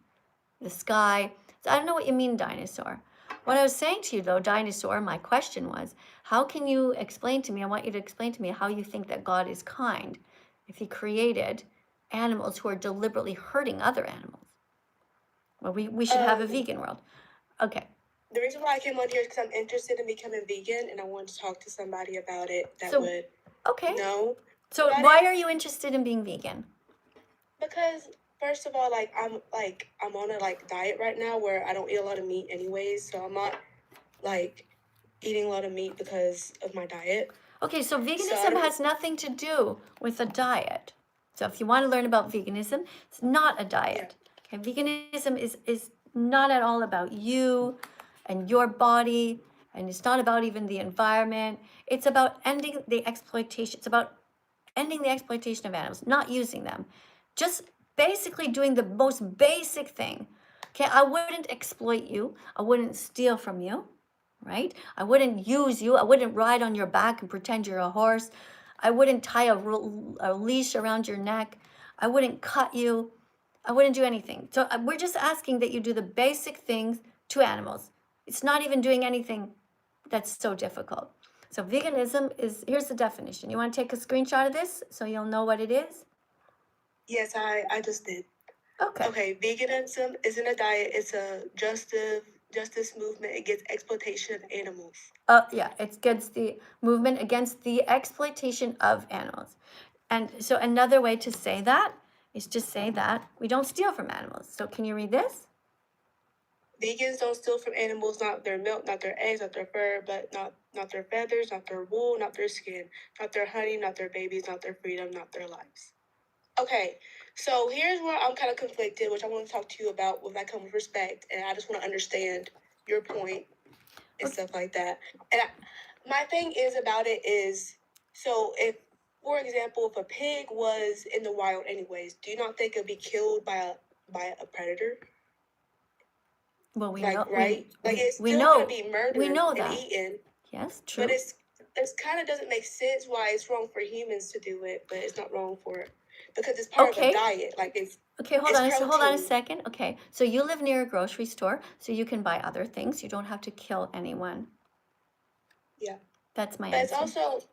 the sky. So I don't know what you mean, dinosaur. What I was saying to you, though, dinosaur, my question was, how can you explain to me, I want you to explain to me how you think that God is kind if he created animals who are deliberately hurting other animals? Well, we should have a vegan world. Okay. The reason why I came on here is because I'm interested in becoming vegan, and I want to talk to somebody about it that So- would Okay. know. So Got why it. are you interested in being vegan? Because first of all, I'm on a like diet right now where I don't eat a lot of meat anyways, so I'm not like eating a lot of meat because of my diet. Okay, so I veganism don't- has nothing to do with a diet. So if you want to learn about veganism, it's not a diet. Okay, veganism is not at all about you and your body, and it's not about even the environment. It's about ending the exploitation. It's about ending the exploitation of animals, not using them. Just basically doing the most basic thing. Okay, I wouldn't exploit you. I wouldn't steal from you, right? I wouldn't use you. I wouldn't ride on your back and pretend you're a horse. I wouldn't tie a leash around your neck. I wouldn't cut you. I wouldn't do anything. So we're just asking that you do the basic things to animals. It's not even doing anything that's so difficult. So veganism is, here's the definition. You want to take a screenshot of this so you'll know what it is? Yes, I just did. Okay. Okay, veganism isn't a diet, it's a justice movement against exploitation of animals. Yeah, it's against the movement against the exploitation of animals. And so another way to say that is to say that we don't steal from animals. So can you read this? Vegans don't steal from animals, not their milk, not their eggs, not their fur, but not their feathers, not their wool, not their skin, not their honey, not their babies, not their freedom, not their lives. Okay, so here's where I'm kind of conflicted, which I want to talk to you about with that come with respect, and I just want to understand your point and stuff like that. And my thing is about it is, so if, for example, if a pig was in the wild anyways, do you not think it'd be killed by a predator? Well, we Like, know, right? Like, it's we still know, gonna be murdered we know and that. eaten. Yes, true. But it's kind of doesn't make sense why it's wrong for humans to do it, but it's not wrong for, because it's part of Okay. a diet. Like, it's Okay, hold it's on a protein. second. Okay, so you live near a grocery store, so you can buy other things. You don't have to kill anyone. Yeah. That's my But it's answer. also,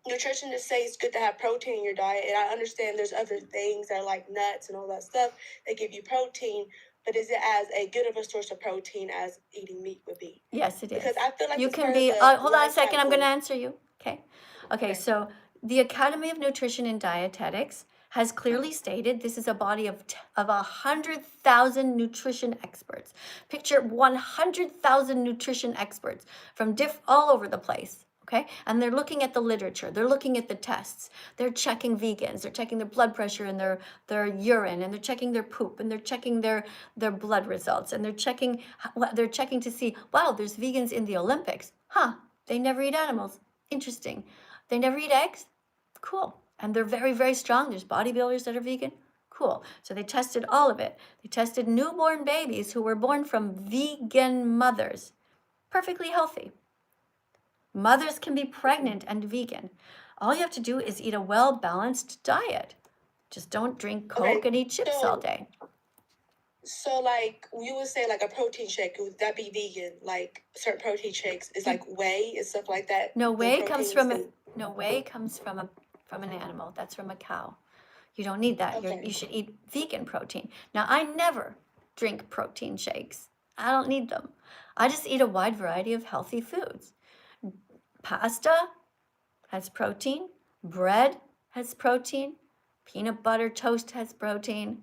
nutritionists say it's good to have protein in your diet, and I understand there's other things that are like nuts and all that stuff that give you protein, but is it as a good of a source of protein as eating meat would be? Yes, it is. Because I feel like You it's can part be, of the hold on a life second, I'm going to cycle. answer you. Okay. Okay, Okay. so the Academy of Nutrition and Dietetics has clearly stated this is a body of 100,000 nutrition experts. Picture 100,000 nutrition experts from all over the place. Okay, and they're looking at the literature, they're looking at the tests, they're checking vegans, they're checking their blood pressure and their urine, and they're checking their poop, and they're checking their blood results, and they're checking to see, wow, there's vegans in the Olympics. Huh, they never eat animals. Interesting. They never eat eggs? Cool. And they're very, very strong. There's bodybuilders that are vegan. Cool. So they tested all of it. They tested newborn babies who were born from vegan mothers, perfectly healthy. Mothers can be pregnant and vegan. All you have to do is eat a well-balanced diet. Just don't drink Coke and eat chips all day. So, like, you would say, like, a protein shake, would that be vegan? Like, certain protein shakes is like whey and stuff like that. No, the whey comes proteins from whey comes from an animal. That's from a cow. You don't need that. Okay. You should eat vegan protein. Now, I never drink protein shakes. I don't need them. I just eat a wide variety of healthy foods. Pasta has protein. Bread has protein. Peanut butter toast has protein.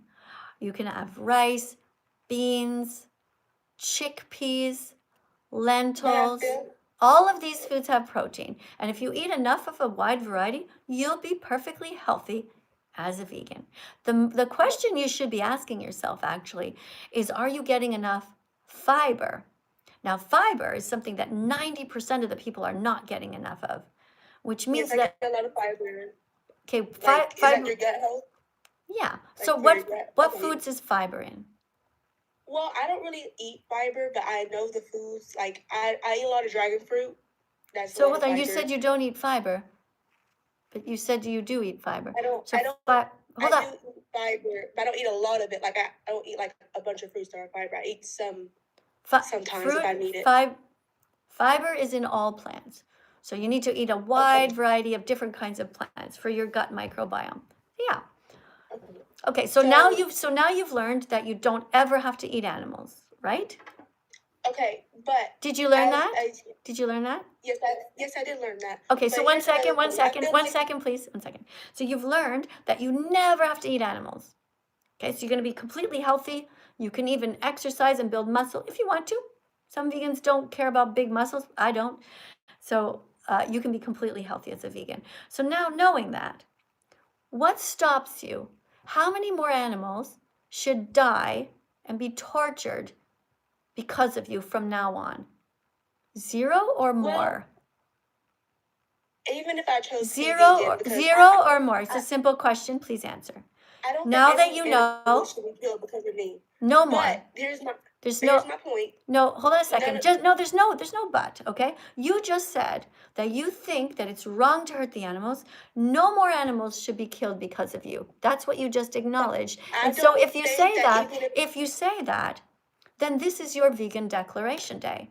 You can have rice, beans, chickpeas, lentils. All of these foods have protein. And if you eat enough of a wide variety, you'll be perfectly healthy as a vegan. The question you should be asking yourself actually is, are you getting enough fiber? Now, fiber is something that 90% of the people are not getting enough of, which means yes, I that, get a lot of fiber. okay, Like, is fiber. that your gut health? Yeah. Like, So for your gut? what Okay. foods is fiber in? Well, I don't really eat fiber, but I know the foods. Like, I eat a lot of dragon fruit. That's a So lot hold of on, fiber. you said you don't eat fiber, but you said you do eat fiber. I don't. So I don't. hold I on. do eat fiber, but I don't eat a lot of it. Like, I don't eat like a bunch of fruits that are fiber. I eat some sometimes if I need it. Fiber is in all plants. So you need to eat a wide variety of different kinds of plants for your gut microbiome. Yeah. Okay, so now you've learned that you don't ever have to eat animals, right? Okay, but Did you learn that? Did you learn that? Yes, I did learn that. Okay, so But one here's another second, thing. please. 1 second. So you've learned that you never have to eat animals. Okay, so you're going to be completely healthy. You can even exercise and build muscle if you want to. Some vegans don't care about big muscles. I don't. So you can be completely healthy as a vegan. So now knowing that, what stops you? How many more animals should die and be tortured because of you from now on? 0 or more? Even if I chose to be 0 vegan, or because 0 or more. It's a simple question. Please answer. I don't Now think that you know, should be killed because of me. no more. But here's There's But no, here's my point. no, hold on a second. None- Just, there's no but, okay? You just said that you think that it's wrong to hurt the animals. No more animals should be killed because of you. That's what you just acknowledged. I And so don't if you think say that, even if if you say that, then this is your vegan declaration day.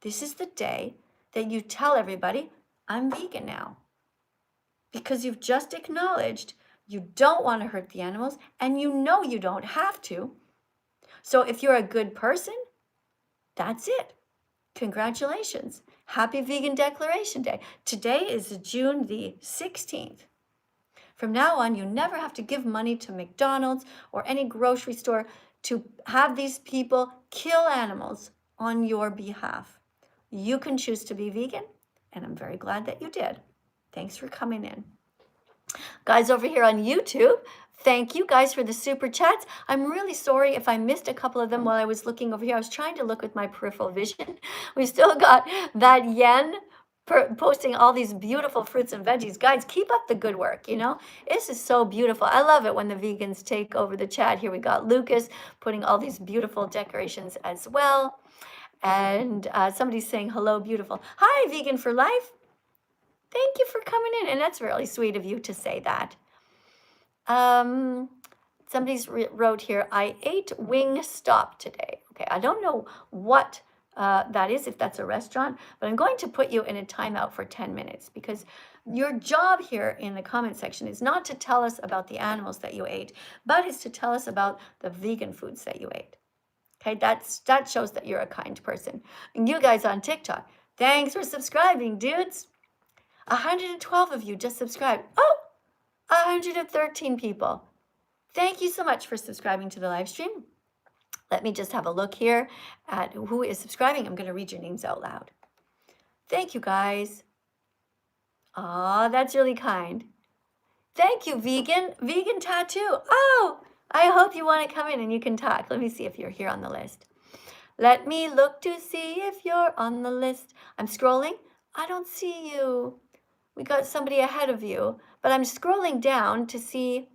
This is the day that you tell everybody, I'm vegan now. Because you've just acknowledged you don't want to hurt the animals and you know you don't have to. So if you're a good person, that's it. Congratulations. Happy Vegan Declaration Day. Today is June the 16th. From now on, you never have to give money to McDonald's or any grocery store to have these people kill animals on your behalf. You can choose to be vegan, and I'm very glad that you did. Thanks for coming in. Guys over here on YouTube, thank you guys for the super chats. I'm really sorry if I missed a couple of them while I was looking over here. I was trying to look with my peripheral vision. We still got that yen posting all these beautiful fruits and veggies. Guys, keep up the good work, you know? This is so beautiful. I love it when the vegans take over the chat. Here we got Lucas putting all these beautiful decorations as well. And somebody's saying, hello, beautiful. Hi, Vegan for Life. Thank you for coming in. And that's really sweet of you to say that. Somebody's wrote here, I ate Wingstop today. Okay, I don't know what that is, if that's a restaurant, but I'm going to put you in a timeout for 10 minutes because your job here in the comment section is not to tell us about the animals that you ate, but is to tell us about the vegan foods that you ate. Okay, that shows that you're a kind person. And you guys on TikTok, thanks for subscribing, dudes. 112 of you just subscribed. Oh, 113 people. Thank you so much for subscribing to the live stream. Let me just have a look here at who is subscribing. I'm going to read your names out loud. Thank you, guys. Aw, that's really kind. Thank you, Vegan Tattoo. Oh, I hope you want to come in and you can talk. Let me see if you're here on the list. Let me look to see if you're on the list. I'm scrolling. I don't see you. We got somebody ahead of you, but I'm scrolling down to see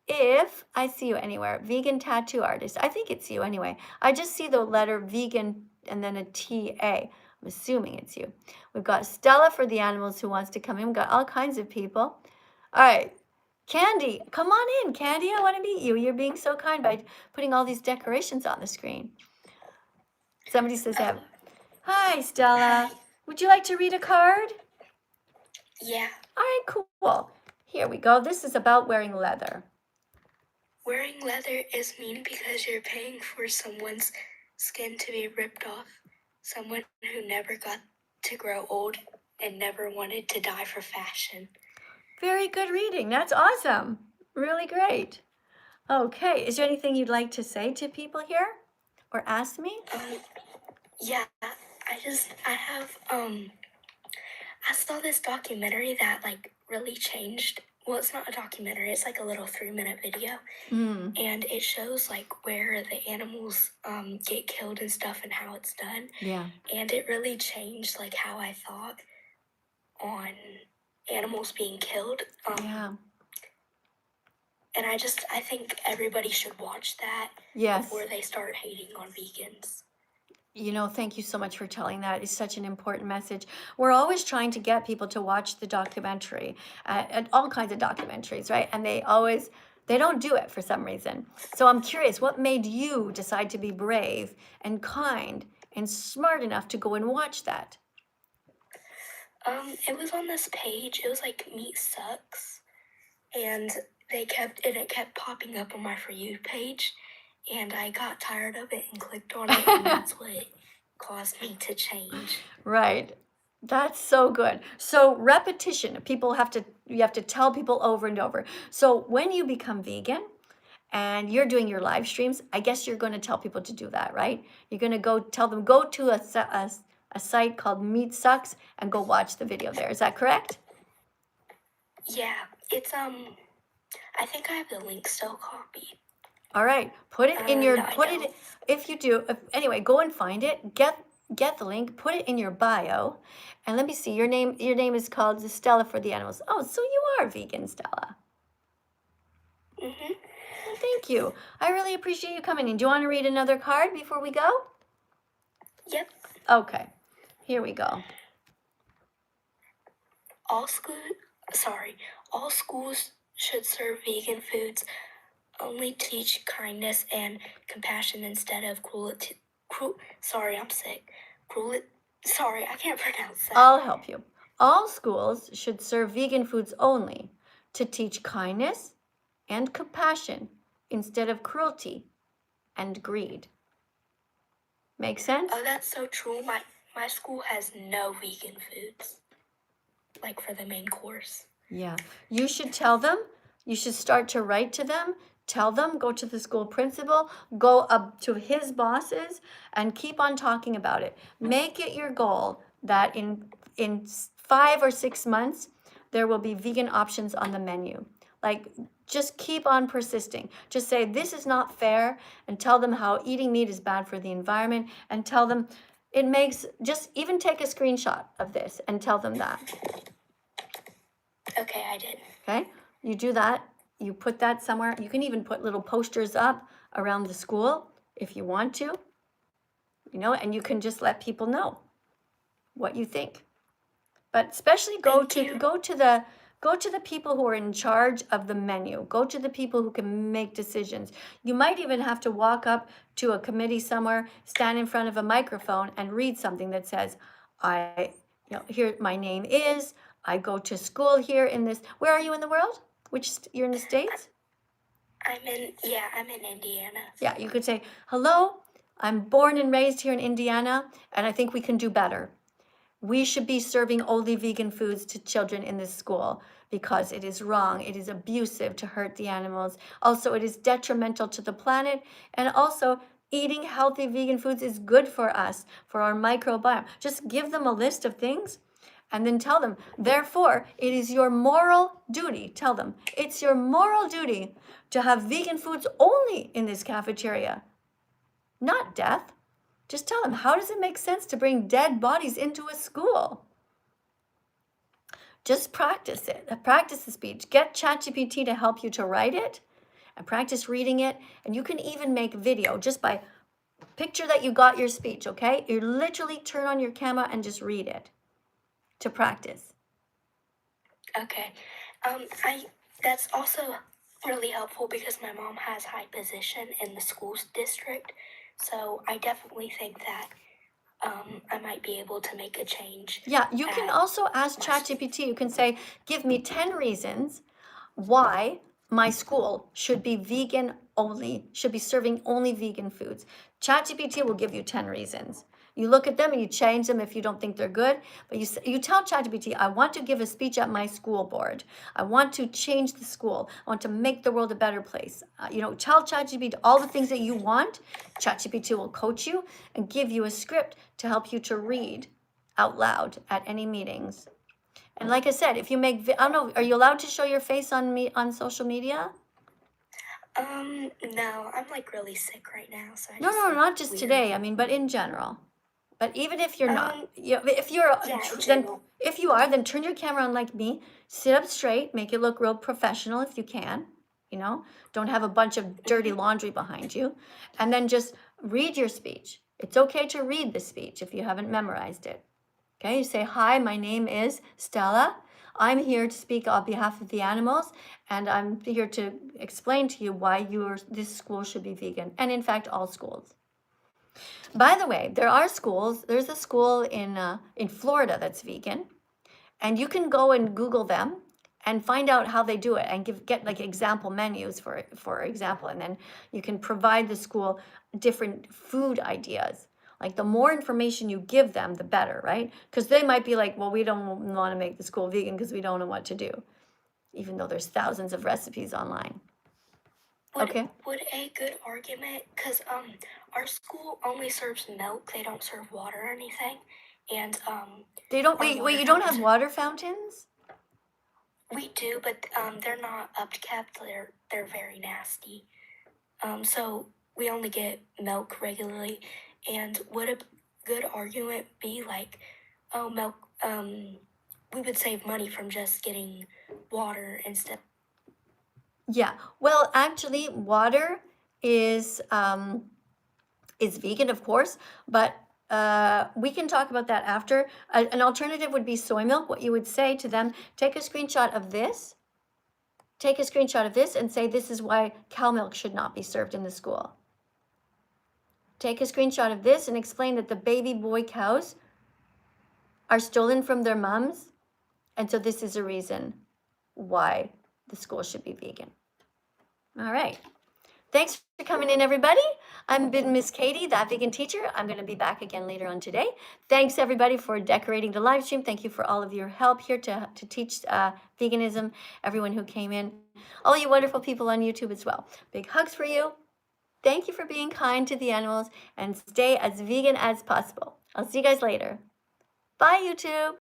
if I see you anywhere. Vegan tattoo artist. I think it's you anyway. I just see the letter vegan and then a TA. I'm assuming it's you. We've got Stella for the animals who wants to come in. We've got all kinds of people. All right. Candy, come on in, Candy. I want to meet you. You're being so kind by putting all these decorations on the screen. Somebody says, hi, Stella. Would you like to read a card? Yeah, All right, cool. Here we go. This is about wearing leather. wearing leather is mean because you're paying for someone's skin to be ripped off. Someone who never got to grow old and never wanted to die for fashion. Very good reading. That's awesome. Really great. Okay, is there anything you'd like to say to people here or ask me? Yeah, I saw this documentary that like really changed. Well, it's not a documentary. It's like a little 3-minute video, and it shows like where the animals get killed and stuff and how it's done. Yeah. And it really changed like how I thought on animals being killed. Yeah. And I think everybody should watch that Yes. before they start hating on vegans. You know, thank you so much for telling that. It's such an important message. We're always trying to get people to watch the documentary, and all kinds of documentaries, right? And they don't do it for some reason. So I'm curious, what made you decide to be brave and kind and smart enough to go and watch that? It was on this page. It was like Meat Sucks, and it kept popping up on my For You page, and I got tired of it and clicked on it, and that's what caused me to change. Right. That's so good. So repetition, you have to tell people over and over. So when you become vegan and you're doing your live streams, I guess you're going to tell people to do that, right? You're going to go tell them, go to a site called Meat Sucks and go watch the video there. Is that correct? Yeah, it's I think I have the link still copied. All right. Put it in your, No, I don't. if you do, anyway, go and find it. Get the link, put it in your bio, and let me see. Your name is called Stella for the Animals. Oh, so you are vegan, Stella. thank you. I really appreciate you coming in. Do you want to read another card before we go? Yep. Okay, here we go. All schools should serve vegan foods. Only teach kindness and compassion instead of cruelty. Sorry, I'm sick. Sorry, I can't pronounce that. I'll help you. All schools should serve vegan foods only to teach kindness and compassion instead of cruelty and greed. Make sense? Oh, that's so true. My school has no vegan foods, like for the main course. Yeah. You should tell them. You should start to write to them. Tell them, go to the school principal, go up to his bosses, and keep on talking about it. Make it your goal that in 5 or 6 months, there will be vegan options on the menu. Like, just keep on persisting. Just say, this is not fair, and tell them how eating meat is bad for the environment, and tell them it makes, just even take a screenshot of this and tell them that. Okay, I did. Okay, you do that. You put that somewhere. You can even put little posters up around the school if you want to, and you can just let people know what you think. But especially go to the people who are in charge of the menu. Go to the people who can make decisions. You might even have to walk up to a committee somewhere, stand in front of a microphone and read something that says, here my name is, I go to school here in this. Where are you in the world? You're in the States? I'm in Indiana. Yeah, you could say, hello, I'm born and raised here in Indiana, and I think we can do better. We should be serving only vegan foods to children in this school because it is wrong. It is abusive to hurt the animals. Also, it is detrimental to the planet. And also, eating healthy vegan foods is good for us, for our microbiome. Just give them a list of things and then tell them, therefore, it is your moral duty. Tell them, it's your moral duty to have vegan foods only in this cafeteria, not death. Just tell them, how does it make sense to bring dead bodies into a school? Just practice it. Practice the speech. Get ChatGPT to help you to write it and practice reading it. And you can even make video just by picture that you got your speech, okay? You literally turn on your camera and just read it to practice. Okay. That's also really helpful because my mom has high position in the schools district. So I definitely think that I might be able to make a change. Yeah, you can also ask ChatGPT. You can say, give me 10 reasons why my school should be vegan only, should be serving only vegan foods. ChatGPT will give you 10 reasons. You look at them and you change them if you don't think they're good. But you tell ChatGPT, I want to give a speech at my school board. I want to change the school. I want to make the world a better place. Tell ChatGPT all the things that you want. ChatGPT will coach you and give you a script to help you to read out loud at any meetings. And like I said, if you make, I don't know, are you allowed to show your face on social media? No, I'm like really sick right now. So No, not just today. I mean, but in general. But even if you're not, if you are, then turn your camera on like me. Sit up straight, make it look real professional if you can. Don't have a bunch of dirty laundry behind you, and then just read your speech. It's okay to read the speech if you haven't memorized it. Okay, you say, hi, my name is Stella. I'm here to speak on behalf of the animals, and I'm here to explain to you why this school should be vegan, and in fact, all schools. By the way, there are schools. There's a school in Florida that's vegan, and you can go and Google them and find out how they do it and get like example menus for example, and then you can provide the school different food ideas. Like the more information you give them, the better, right? Because they might be like, well, we don't want to make the school vegan because we don't know what to do, even though there's thousands of recipes online. Would a good argument, because our school only serves milk, they don't serve water or anything, and they don't. Wait, you don't have water fountains? We do, but they're not upkept. They're very nasty. So we only get milk regularly. And would a good argument be like, oh, milk? We would save money from just getting water instead. Yeah. Well, actually, water is vegan, of course, but we can talk about that after. An alternative would be soy milk. What you would say to them, take a screenshot of this. Take a screenshot of this and say, this is why cow milk should not be served in the school. Take a screenshot of this and explain that the baby boy cows are stolen from their moms. And so this is a reason why the school should be vegan. All right. Thanks for coming in, everybody. I've been Miss Katie, That Vegan Teacher. I'm going to be back again later on today. Thanks, everybody, for decorating the live stream. Thank you for all of your help here to teach veganism, everyone who came in, all you wonderful people on YouTube as well. Big hugs for you. Thank you for being kind to the animals and stay as vegan as possible. I'll see you guys later. Bye, YouTube.